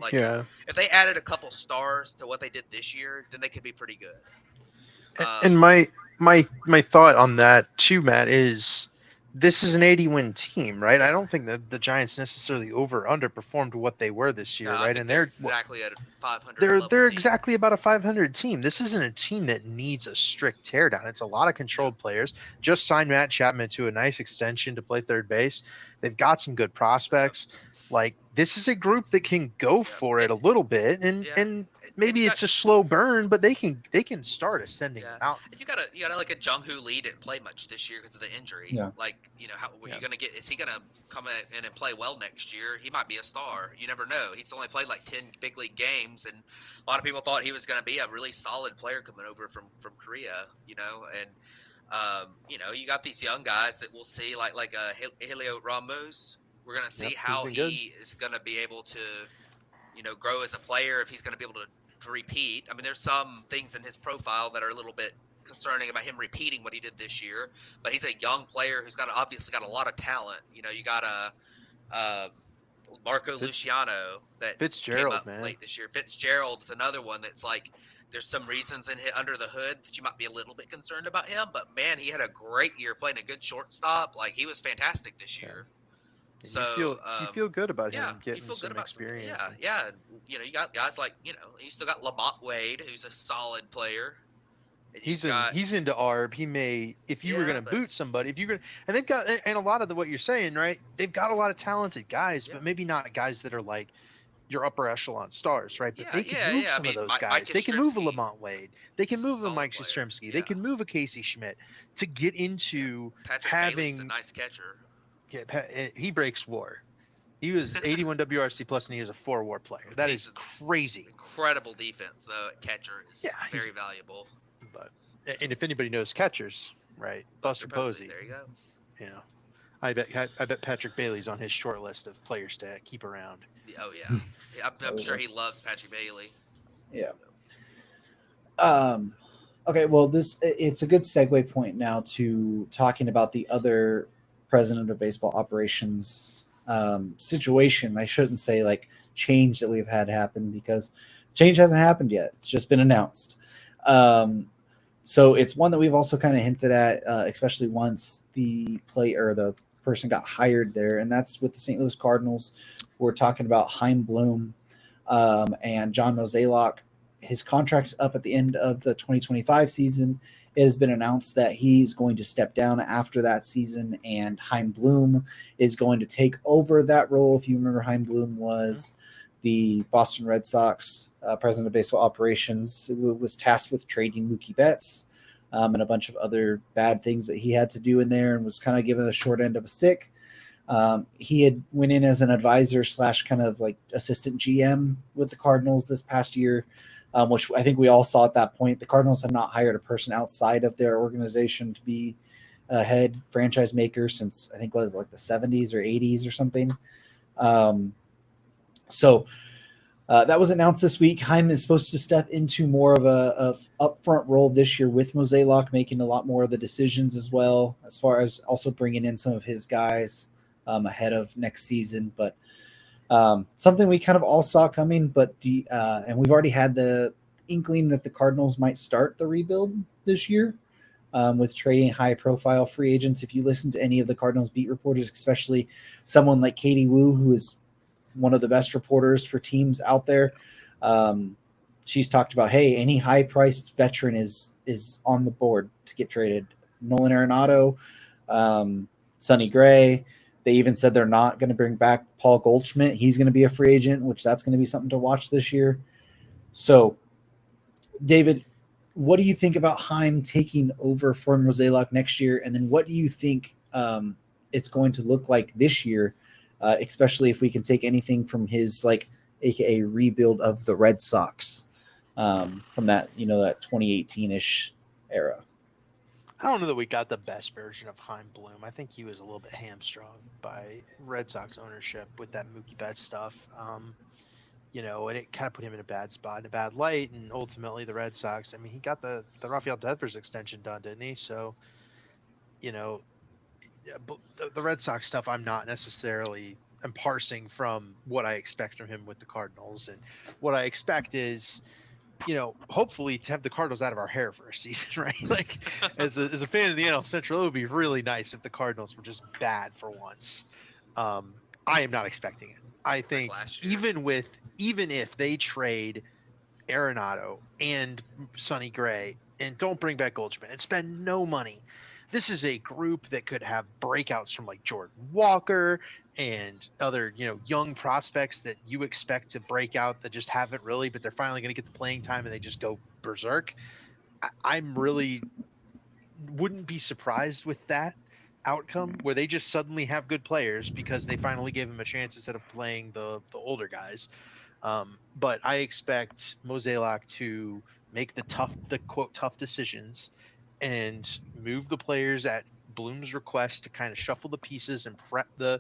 If they added a couple stars to what they did this year, then they could be pretty good. And my thought on that too, Matt, is this is an 80-win team, right? I don't think that the Giants necessarily underperformed what they were this year, right? And they're exactly at a 500. They're exactly about a 500 team. This isn't a team that needs a strict teardown. It's a lot of controlled players. Just signed Matt Chapman to a nice extension to play third base. They've got some good prospects. Like, this is a group that can go for it a little bit, and maybe it's a slow burn, but they can start ascending the mountain. You gotta like a Jung-Hoo Lee didn't play much this year because of the injury. Yeah. Like, how are you gonna get? Is he gonna come in and play well next year? He might be a star. You never know. He's only played like 10 big league games, and a lot of people thought he was gonna be a really solid player coming over from Korea. And you got these young guys that we'll see like Helio Ramos. We're going to see how he is going to be able to, grow as a player, if he's going to be able to repeat. I mean, there's some things in his profile that are a little bit concerning about him repeating what he did this year, but he's a young player who's obviously got a lot of talent. You got Marco Luciano that Fitzgerald, came up man. late this year. Fitzgerald is another one that's like, there's some reasons under the hood that you might be a little bit concerned about him, but man, he had a great year playing a good shortstop. Like, he was fantastic this year. So you feel good about him getting you feel good some about experience. You got guys like you still got Lamont Wade, who's a solid player. He's into ARB. He may, if you were going to boot somebody, and they've got, and a lot of what you're saying, right? They've got a lot of talented guys, but maybe not guys that are like your upper echelon stars, right? But Yeah, they can yeah, move yeah. I some of mean, those Mike guys. They can move a Yastrzemski, Lamont Wade. They can he's a move a solid Mike player. Yastrzemski. They Yeah, can move a Casey Schmidt to get yeah. into Patrick Bailey's a having. nice catcher. He breaks WAR. He was 81 WRC plus, and he is a 4 WAR player. That He's is an crazy. incredible defense though. At catcher Yeah, is he's very valuable. but and if anybody knows catchers, right? Buster Buster Posey, Posey. there you go. You know, I bet Patrick Bailey's on his short list of players to keep around. Oh yeah, yeah, I'm sure Oh, he loves Patrick Bailey. yeah. Okay, well, it's a good segue point now to talking about the other president of baseball operations situation. I shouldn't say like change that we've had happen because change hasn't happened yet. It's just been announced. So it's one that we've also kind of hinted at, especially once the person got hired there, and that's with the St. Louis Cardinals. We're talking about Chaim Bloom and John Mozeliak. His contract's up at the end of the 2025 season. It has been announced that he's going to step down after that season, and Chaim Bloom is going to take over that role. If you remember, Chaim Bloom was the Boston Red Sox president of baseball operations, who was tasked with trading Mookie Betts and a bunch of other bad things that he had to do in there, and was kind of given the short end of a stick. He had went in as an advisor / kind of like assistant GM with the Cardinals this past year, which I think we all saw at that point. The Cardinals had not hired a person outside of their organization to be a head franchise maker since I think it was like the 70s or 80s or something. So that was announced this week. Chaim is supposed to step into more of a upfront role this year with Mozeliak, making a lot more of the decisions as well, as far as also bringing in some of his guys ahead of next season. But something we kind of all saw coming, but and we've already had the inkling that the Cardinals might start the rebuild this year with trading high-profile free agents. If you listen to any of the Cardinals beat reporters, especially someone like Katie Wu, who is one of the best reporters for teams out there, she's talked about, hey, any high-priced veteran is on the board to get traded. Nolan Arenado, Sonny Gray. They even said they're not going to bring back Paul Goldschmidt. He's going to be a free agent, which that's going to be something to watch this year. So, David, what do you think about Chaim taking over for Mozeliak next year? And then what do you think it's going to look like this year, especially if we can take anything from his, like, AKA rebuild of the Red Sox from that, that 2018-ish era? I don't know that we got the best version of Chaim Bloom. I think he was a little bit hamstrung by Red Sox ownership with that Mookie Betts stuff. And it kind of put him in a bad spot, in a bad light, and ultimately the Red Sox. I mean, he got the Rafael Devers extension done, didn't he? So, the Red Sox stuff, I'm not necessarily. I'm parsing from what I expect from him with the Cardinals, and what I expect is, hopefully to have the Cardinals out of our hair for a season, right? Like, as a fan of the NL Central, it would be really nice if the Cardinals were just bad for once. I am not expecting it. I think even if they trade Arenado and Sonny Gray and don't bring back Goldschmidt and spend no money, this is a group that could have breakouts from like Jordan Walker and other, young prospects that you expect to break out that just haven't really, but they're finally going to get the playing time and they just go berserk. I'm really wouldn't be surprised with that outcome where they just suddenly have good players because they finally gave them a chance instead of playing the older guys. But I expect Mozeliak to make the quote tough decisions and move the players at Bloom's request to kind of shuffle the pieces and prep the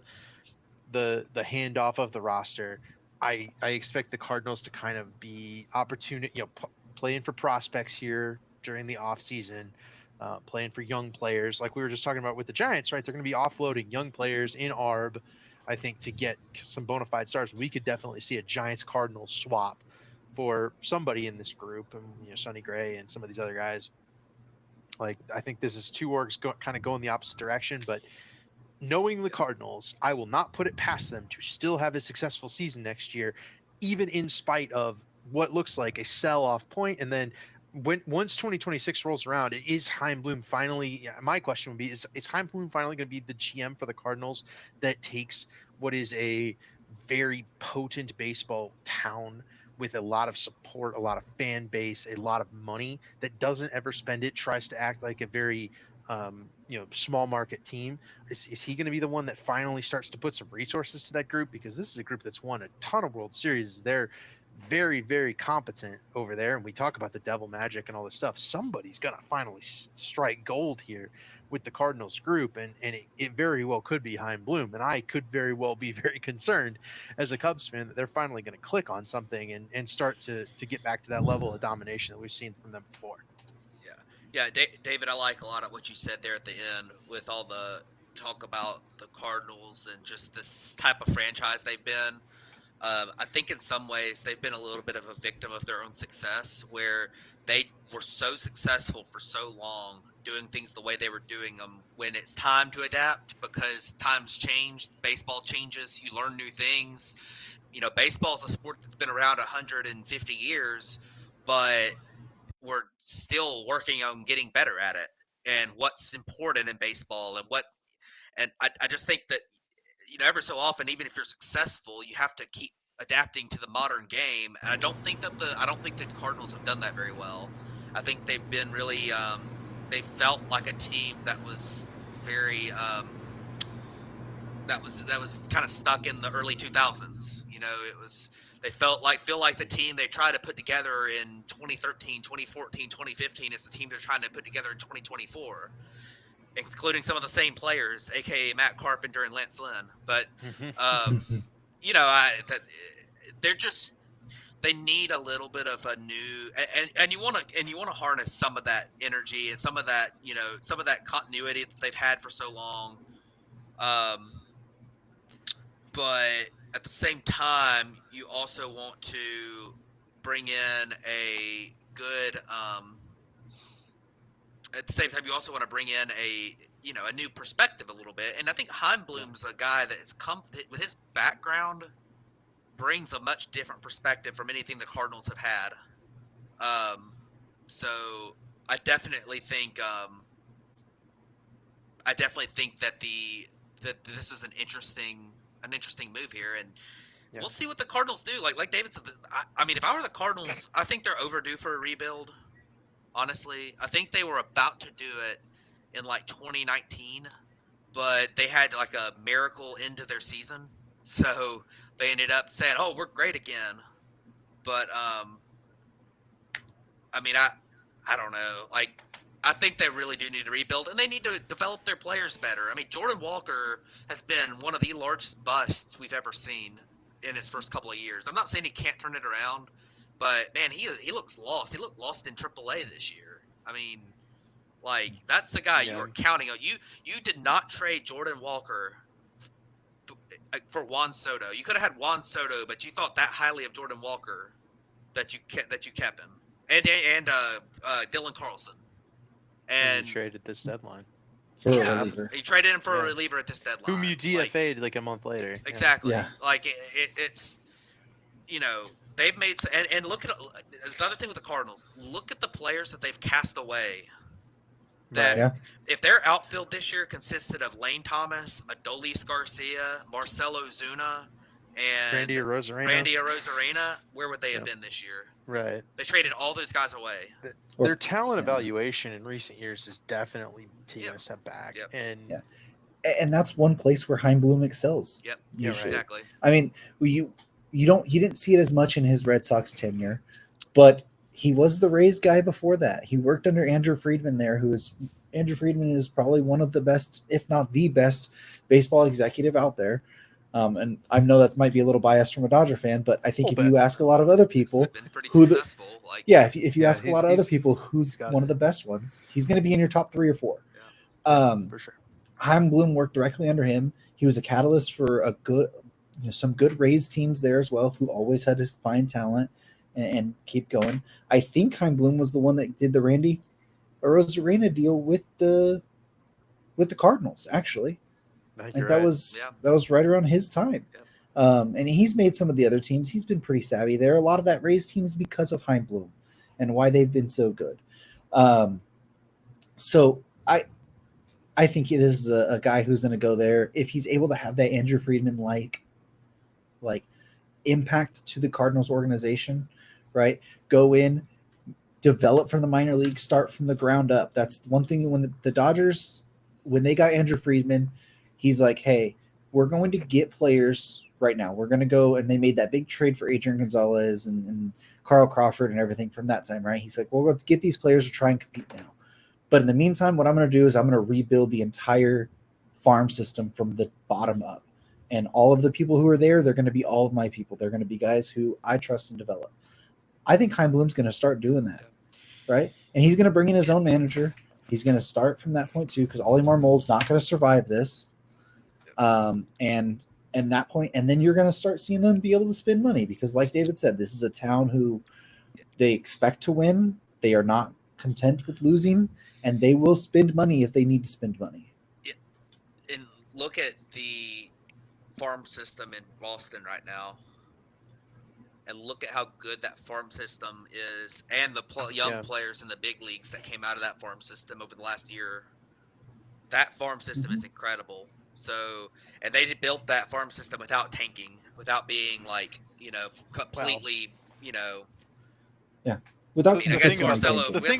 handoff of the roster. I expect the Cardinals to kind of be playing for prospects here during the off season, playing for young players like we were just talking about with the Giants, right? They're going to be offloading young players in ARB, I think, to get some bona fide stars. We could definitely see a Giants Cardinals swap for somebody in this group, and Sonny Gray and some of these other guys. Like, I think this is two orgs kind of go in the opposite direction, but knowing the Cardinals, I will not put it past them to still have a successful season next year, even in spite of what looks like a sell-off point. And then once 2026 rolls around, is Chaim Bloom finally? My question would be: Is Chaim Bloom finally going to be the GM for the Cardinals that takes what is a very potent baseball town with a lot of support, a lot of fan base, a lot of money that doesn't ever spend it, tries to act like a very small market team. Is he going to be the one that finally starts to put some resources to that group? Because this is a group that's won a ton of World Series. They're very, very competent over there. And we talk about the devil magic and all this stuff. Somebody's going to finally strike gold here with the Cardinals group. And it very well could be Chaim Bloom. And I could very well be very concerned as a Cubs fan that they're finally going to click on something and start to get back to that level of domination that we've seen from them before. Yeah, David, I like a lot of what you said there at the end with all the talk about the Cardinals and just this type of franchise they've been. I think in some ways they've been a little bit of a victim of their own success, where they were so successful for so long doing things the way they were doing them. When it's time to adapt, because times change, baseball changes, you learn new things. Baseball is a sport that's been around 150 years, but we're still working on getting better at it and what's important in baseball and I just think that ever so often, even if you're successful, you have to keep adapting to the modern game. And I don't think the Cardinals have done that very well. I think they've been really they felt like a team that was very that was kind of stuck in the early 2000s. They feel like the team they tried to put together in 2013, 2014, 2015 is the team they're trying to put together in 2024, including some of the same players, aka Matt Carpenter and Lance Lynn. But they're just they need a little bit of a new and you want to harness some of that energy and some of that some of that continuity that they've had for so long. But at the same time, you also want to bring in a good. At the same time, you also want to bring in a new perspective a little bit. And I think Chaim Bloom's a guy that has come with his background, brings a much different perspective from anything the Cardinals have had. So I definitely think that this is an interesting move here, and we'll see what the Cardinals do. Like David said, I mean, if I were the Cardinals, I think they're overdue for a rebuild. Honestly, I think they were about to do it in like 2019, but they had like a miracle end to their season, so they ended up saying, "Oh, we're great again." But I mean, I don't know. Like, I think they really do need to rebuild, and they need to develop their players better. I mean, Jordan Walker has been one of the largest busts we've ever seen in his first couple of years. I'm not saying he can't turn it around, but man, he looks lost. He looked lost in AAA this year. I mean, like, that's the guy you were counting on. You did not trade Jordan Walker for Juan Soto. You could have had Juan Soto, but you thought that highly of Jordan Walker that you kept him, and Dylan Carlson. And you traded this deadline for a reliever. You traded him for a reliever at this deadline, whom you DFA'd like a month later. Exactly. Yeah. Like it's they've made and look at the other thing with the Cardinals. Look at the players that they've cast away. That if their outfield this year consisted of Lane Thomas, Adolis Garcia, Marcelo Zuna, and Randy Arozarena, where would they have been this year? Right. They traded all those guys away. Their talent evaluation in recent years is definitely taking a step back. And that's one place where Chaim Bloom excels. Yep. Exactly. I mean, you didn't see it as much in his Red Sox tenure, but he was the Rays guy before that. He worked under Andrew Friedman there, Andrew Friedman is probably one of the best, if not the best, baseball executive out there. And I know that might be a little biased from a Dodger fan, but I think if you ask a lot of other people if you ask a lot of other people who's one of the best ones, he's going to be in your top 3 or 4. For sure. Chaim Bloom worked directly under him. He was a catalyst for some good Rays teams there as well, who always had to find talent and keep going. I think Chaim Bloom was the one that did the Randy Arozarena deal with the Cardinals, actually. That was right around his time. And he's made some of the other teams. He's been pretty savvy there. A lot of that Rays teams because of Chaim Bloom and why they've been so good. So I think this is a guy who's going to go there if he's able to have that Andrew Friedman like like impact to the Cardinals organization, right? Go in, develop from the minor league, start from the ground up. That's one thing. When the Dodgers, when they got Andrew Friedman, he's like, hey, we're going to get players right now. We're going to go, and they made that big trade for Adrian Gonzalez and Carl Crawford and everything from that time, right? He's like, well, let's get these players to try and compete now. But in the meantime, what I'm going to do is I'm going to rebuild the entire farm system from the bottom up. And all of the people who are there, they're going to be all of my people. They're going to be guys who I trust and develop. I think Chaim Bloom's going to start doing that, right? And he's going to bring in his own manager. He's going to start from that point too, because Ollie Marmol's not going to survive this. And that point, and then you're going to start seeing them be able to spend money because, like David said, this is a town who they expect to win. They are not content with losing, and they will spend money if they need to spend money. And look at the farm system in Boston right now, and look at how good that farm system is, and the young players in the big leagues that came out of that farm system over the last year. That farm system is incredible. So, and they built that farm system without tanking, without being like, completely, Yeah. Without the thing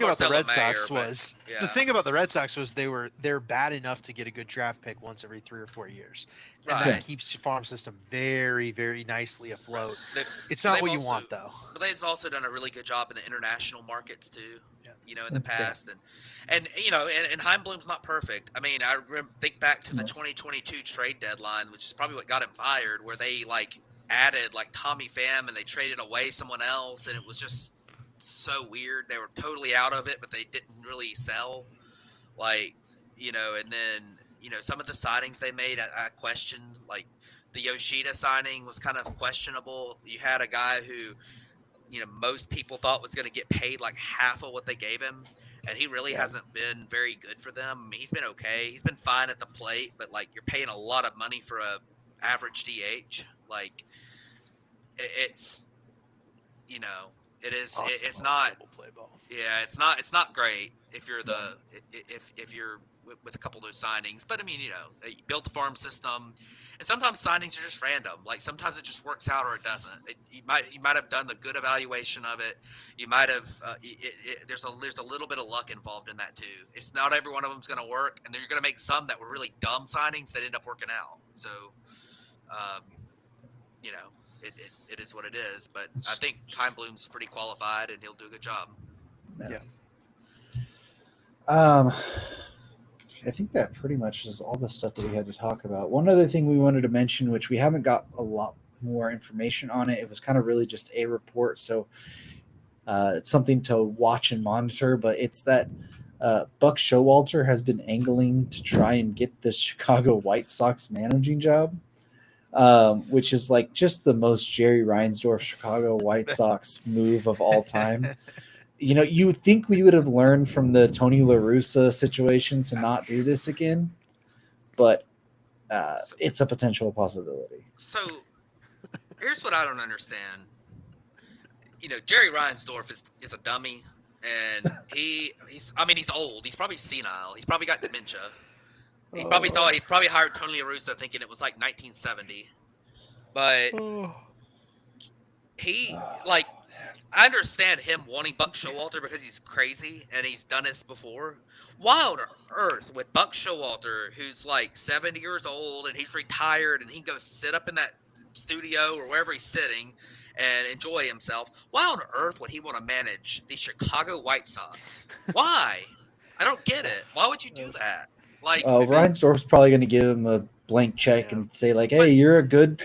about the Red Mayer, Sox was the thing about the Red Sox was they're bad enough to get a good draft pick once every 3 or 4 years, and that keeps your farm system very, very nicely afloat. It's not what you want though. But they've also done a really good job in the international markets too. In the past, and Chaim Bloom's not perfect. I mean, I think back to the 2022 trade deadline, which is probably what got him fired, where they added Tommy Pham and they traded away someone else, and it was just so weird. They were totally out of it, but they didn't really sell. And then some of the signings they made, I questioned. Like the Yoshida signing was kind of questionable. You had a guy who most people thought was going to get paid half of what they gave him, and he really hasn't been very good for them. I mean, he's been okay. He's been fine at the plate, but you're paying a lot of money for a average DH. It's it's not play ball. Yeah, it's not great if you're if you're with a couple of those signings. But I mean, you built the farm system, and sometimes signings are just random. Sometimes it just works out or it doesn't. You might have done the good evaluation of it. You might have there's a little bit of luck involved in that too. It's not every one of them's going to work, and then you're going to make some that were really dumb signings that end up working out. So, it is what it is. But I think Chaim Bloom's pretty qualified, and he'll do a good job. Yeah. I think that pretty much is all the stuff that we had to talk about. One other thing we wanted to mention, which we haven't got a lot more information on it. It was kind of really just a report. So it's something to watch and monitor, but it's that Buck Showalter has been angling to try and get the Chicago White Sox managing job, which is just the most Jerry Reinsdorf Chicago White Sox move of all time. You would think we would have learned from the Tony La Russa situation to not do this again, but it's a potential possibility. So here's what I don't understand. Jerry Reinsdorf is a dummy, and he's old. He's probably senile. He's probably got dementia. He probably hired Tony La Russa thinking it was 1970, but I understand him wanting Buck Showalter because he's crazy and he's done this before. Why on earth would Buck Showalter, who's 70 years old and he's retired and he can go sit up in that studio or wherever he's sitting and enjoy himself, why on earth would he want to manage the Chicago White Sox? Why? I don't get it. Why would you do that? Reinsdorf's probably going to give him a blank check and say hey, you're a good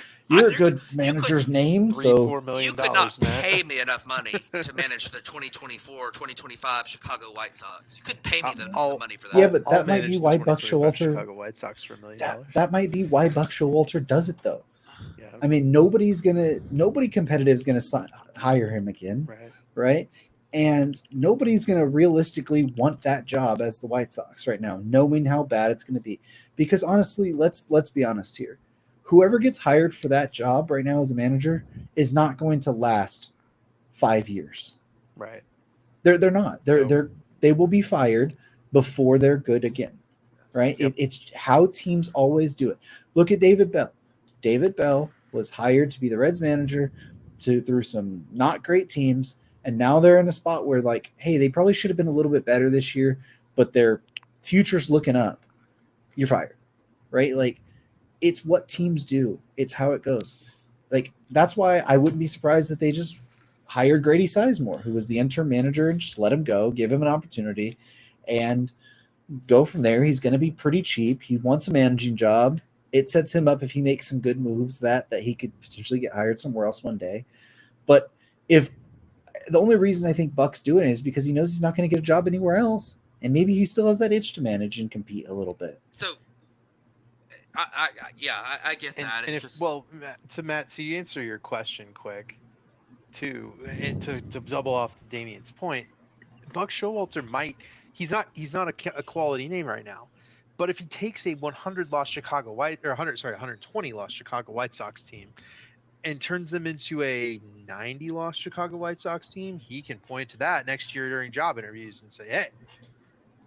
manager's name. $4 million, you could not pay me enough money to manage the 2024 2025 Chicago White Sox. You could pay me the money for that. Yeah, but that might be why Buck Showalter. Chicago White Sox for $1 million. That might be why Buck Showalter does it though. Yeah. I mean, nobody competitive is going to hire him again, right? And nobody's going to realistically want that job as the White Sox right now, knowing how bad it's going to be. Because honestly, let's be honest here. Whoever gets hired for that job right now as a manager is not going to last 5 years. Right. They're not. They will be fired before they're good again. Right? Yep. It's how teams always do it. Look at David Bell. David Bell was hired to be the Reds manager through some not great teams, and now they're in a spot where like, hey, they probably should have been a little bit better this year, but their future's looking up. You're fired, right? Like, it's what teams do. It's how it goes. Like, that's why I wouldn't be surprised that they just hired Grady Sizemore, who was the interim manager, and just let him go, give him an opportunity, and go from there. He's going to be pretty cheap. He wants a managing job. It sets him up if he makes some good moves that he could potentially get hired somewhere else one day. But if the only reason I think Buck's doing it is because he knows he's not going to get a job anywhere else, and maybe he still has that itch to manage and compete a little bit. So, I get that. And Matt, to answer your question quick, to double off Damien's point, Buck Showalter he's not a quality name right now, but if he takes a 120 loss Chicago White Sox team and turns them into a 90 loss Chicago White Sox team, he can point to that next year during job interviews and say, hey,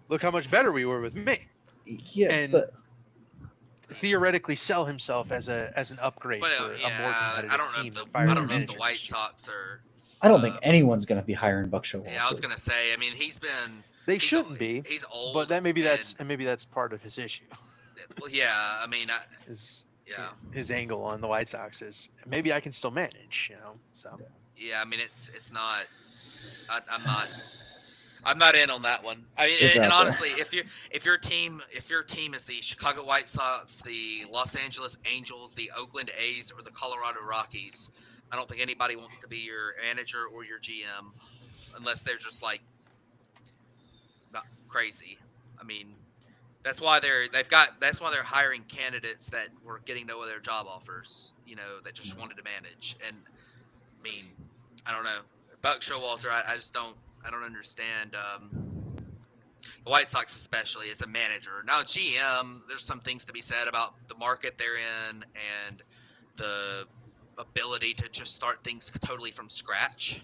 look how much better we were with me. Yeah, and theoretically sell himself as an upgrade for a more competitive team. I don't know if the White Sox are. I don't think anyone's going to be hiring Buck Showalter. Yeah, I was going to say. I mean, They shouldn't be. He's old, but maybe that's part of his issue. Well, yeah. I mean, his angle on the White Sox is maybe I can still manage. So. Yeah, I mean, it's not. I'm not in on that one. I mean, and honestly, if your team is the Chicago White Sox, the Los Angeles Angels, the Oakland A's, or the Colorado Rockies, I don't think anybody wants to be your manager or your GM, unless they're just like not crazy. I mean, that's why they're hiring candidates that were getting no other job offers, that just wanted to manage. And I mean, I don't know, Buck Showalter, I don't understand the White Sox, especially as a manager. Now, GM, there's some things to be said about the market they're in and the ability to just start things totally from scratch.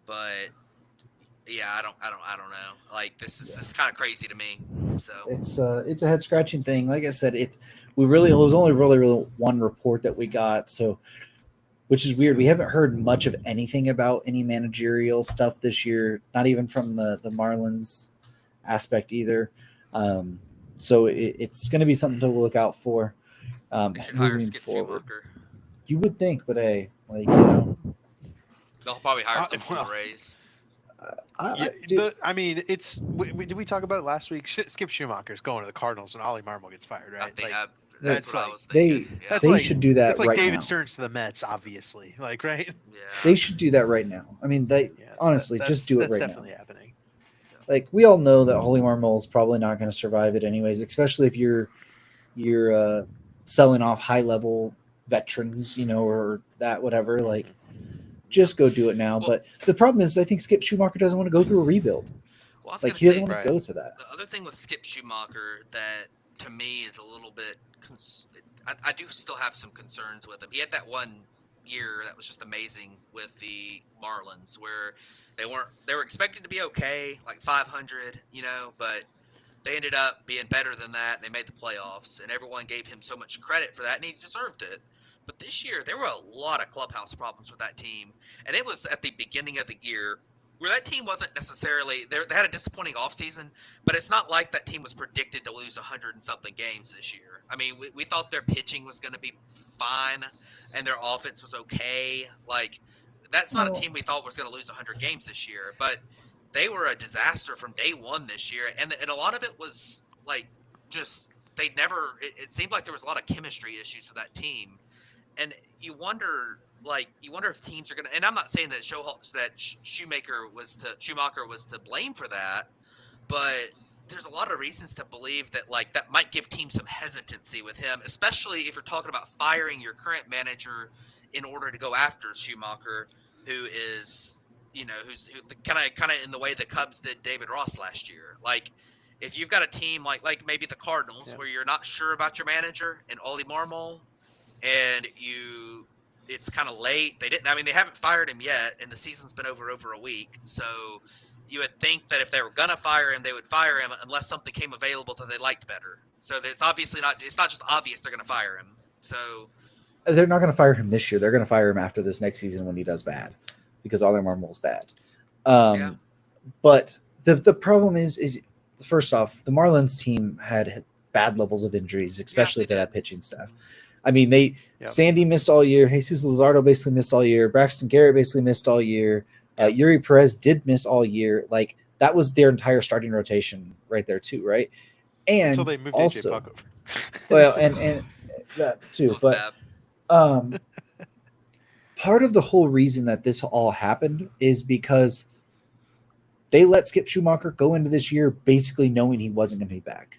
But yeah, I don't know. Like, this is kind of crazy to me. So it's a head scratching thing. Like I said, it was only really one report that we got. So, which is weird. We haven't heard much of anything about any managerial stuff this year, not even from the Marlins aspect either. So it's going to be something to look out for moving forward. You would think, but hey, they'll probably hire some from the Rays. Did we talk about it last week? Skip Schumacher's going to the Cardinals when Ollie Marmol gets fired, right? I think that's what I was thinking. They should do that right now. It's like David Stearns to the Mets, obviously. Like, right? Yeah. They should do that right now. I mean, honestly, just do it right now. That's definitely happening. Like, we all know that Ollie Marmol is probably not going to survive it anyways, especially if you're selling off high-level veterans, or that, whatever. Like, just go do it now. But the problem is, I think Skip Schumacher doesn't want to go through a rebuild. Well, he doesn't want to go to that. The other thing with Skip Schumacher that, to me, is a little bit I do still have some concerns with him. He had that one year that was just amazing with the Marlins, where they were expected to be okay, like 500, but they ended up being better than that. They made the playoffs, and everyone gave him so much credit for that, and he deserved it. But this year, there were a lot of clubhouse problems with that team, and it was at the beginning of the year where that team wasn't necessarily – they had a disappointing offseason, but it's not like that team was predicted to lose 100-and-something games this year. I mean, we thought their pitching was going to be fine and their offense was okay. Like, that's not a team we thought was going to lose 100 games this year, but they were a disaster from day one this year, and a lot of it was, like, just they never – it seemed like there was a lot of chemistry issues with that team. And you wonder if teams are going to, and I'm not saying that Schumacher was to blame for that, but there's a lot of reasons to believe that that might give teams some hesitancy with him, especially if you're talking about firing your current manager in order to go after Schumacher, who is, who's kind of in the way the Cubs did David Ross last year. Like, if you've got a team like maybe the Cardinals, where you're not sure about your manager and Ollie Marmol, and it's kind of late. They haven't fired him yet, and the season's been over a week. So you would think that if they were going to fire him, they would fire him unless something came available that they liked better. So it's obviously not just obvious they're going to fire him. So they're not going to fire him this year. They're going to fire him after this next season when he does bad, because Arlen Marmol's bad. Yeah. But the problem is first off, the Marlins team had bad levels of injuries, especially to that pitching staff. I mean, Sandy missed all year. Jesus Luzardo basically missed all year. Braxton Garrett basically missed all year. Yuri Perez did miss all year. Like, that was their entire starting rotation right there too, right? And until they moved also, AJ Puck over. well, and that too, but part of the whole reason that this all happened is because they let Skip Schumacher go into this year basically knowing he wasn't going to be back.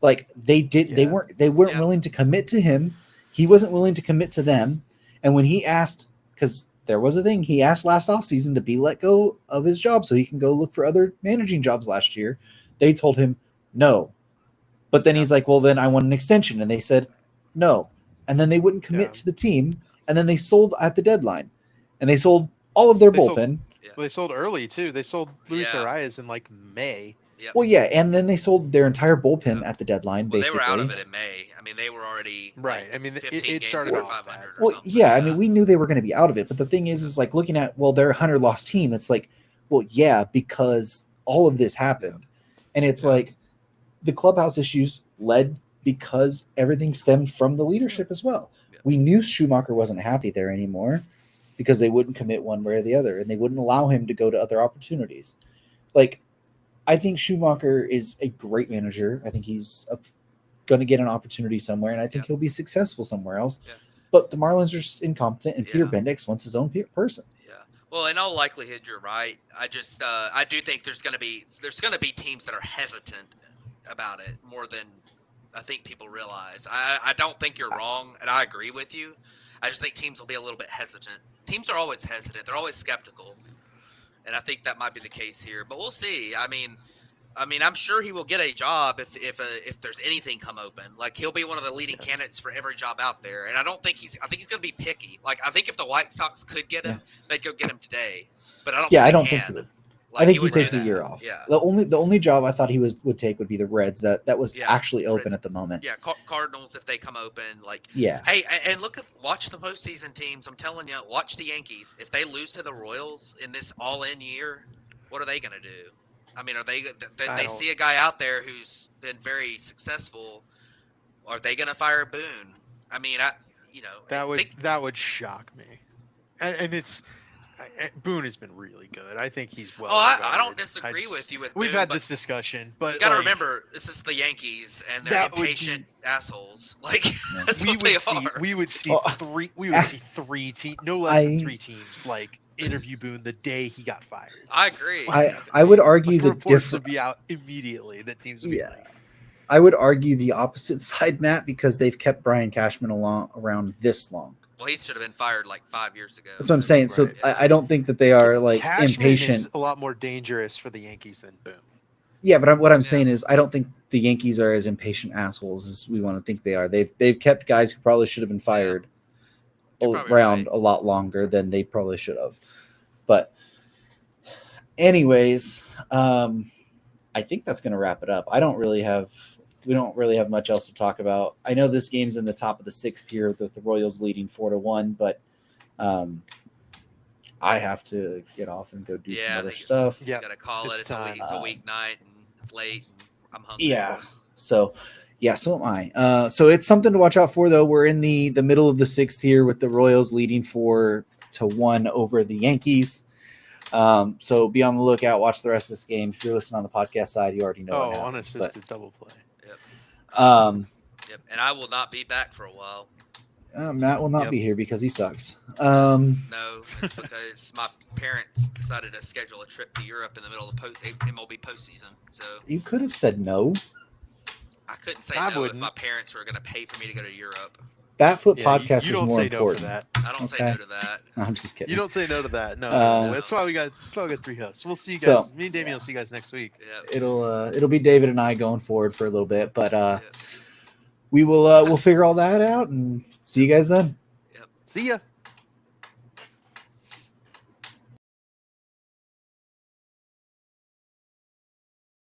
Like, they weren't willing to commit to him. He wasn't willing to commit to them. And when he asked, because there was a thing, he asked last offseason to be let go of his job so he can go look for other managing jobs last year. They told him no. But then he's like, well, then I want an extension. And they said no. And then they wouldn't commit to the team. And then they sold at the deadline. And they sold all of their bullpen. They sold early, too. They sold Luis Arias in, like, May. Yep. Well, yeah, and then they sold their entire bullpen at the deadline, basically. They were out of it in May. I mean, they were already right. Like, I mean, 15 it started off 500 bad. or well, something. yeah, I mean, we knew they were going to be out of it, but the thing is like looking at, well, they're a 100-loss team. It's like, well, yeah, because all of this happened, and it's like the clubhouse issues led because everything stemmed from the leadership as well. Yeah. We knew Schumacher wasn't happy there anymore because they wouldn't commit one way or the other, and they wouldn't allow him to go to other opportunities. Like, I think Schumacher is a great manager. I think he's going to get an opportunity somewhere, and I think he'll be successful somewhere else. Yeah. But the Marlins are just incompetent, and Peter Bendix wants his own person. Yeah. Well, in all likelihood, you're right. I just I do think there's going to be teams that are hesitant about it more than I think people realize. I don't think you're wrong, and I agree with you. I just think teams will be a little bit hesitant. Teams are always hesitant. They're always skeptical. And I think that might be the case here, but we'll see. I mean, I'm sure he will get a job if there's anything come open. Like, he'll be one of the leading candidates for every job out there. And I think he's going to be picky. Like, I think if the White Sox could get him, they'd go get him today. But I don't. Yeah, think I don't can. think he would. Like, I think he takes a year off. Yeah. The only job I thought he would take would be the Reds. That was actually open Reds. At the moment. Yeah, Cardinals if they come open. Like, Hey, and watch the postseason teams. I'm telling you, watch the Yankees. If they lose to the Royals in this all-in year, what are they going to do? I mean, are they see a guy out there who's been very successful? Are they going to fire Boone? I mean, that would shock me. And it's. Boone has been really good. I think he's well. I don't disagree with you. We've had this discussion, but you got to remember, this is the Yankees, and they're impatient assholes. Like, that's what they are. We would see three. We would see three teams, no less than three teams, like interview Boone the day he got fired. I agree. I would argue the reports would be out immediately. That teams would be like. I would argue the opposite side, Matt, because they've kept Brian Cashman around this long. Well, he should have been fired like 5 years ago. That's what I'm saying. So I don't think that they are like Cashman impatient. Is a lot more dangerous for the Yankees than Boone. Yeah, but what I'm saying is I don't think the Yankees are as impatient assholes as we want to think they are. They've kept guys who probably should have been fired around a lot longer than they probably should have. But anyways, I think that's going to wrap it up. We don't really have much else to talk about. I know this game's in the top of the sixth here with the Royals leading 4-1, but I have to get off and go do some other stuff. Yeah, got to call it. It's a weeknight and it's late. And I'm hungry. Yeah. So am I. So it's something to watch out for, though. We're in the middle of the sixth here with the Royals leading 4-1 over the Yankees. So be on the lookout. Watch the rest of this game. If you're listening on the podcast side, you already know. Unassisted double play. Yep. Yep. And I will not be back for a while. Matt will not be here because he sucks. No, it's because my parents decided to schedule a trip to Europe in the middle of the MLB postseason. So you could have said no. I couldn't say no if my parents were going to pay for me to go to Europe. Batflip podcast is more important. No for that. I don't say no to that. I'm just kidding. You don't say no to that. No, that's why we got three hosts. We'll see you guys. Me and Damien will see you guys next week. Yep. It'll be David and I going forward for a little bit, but we'll figure all that out and see you guys then. Yep. See ya.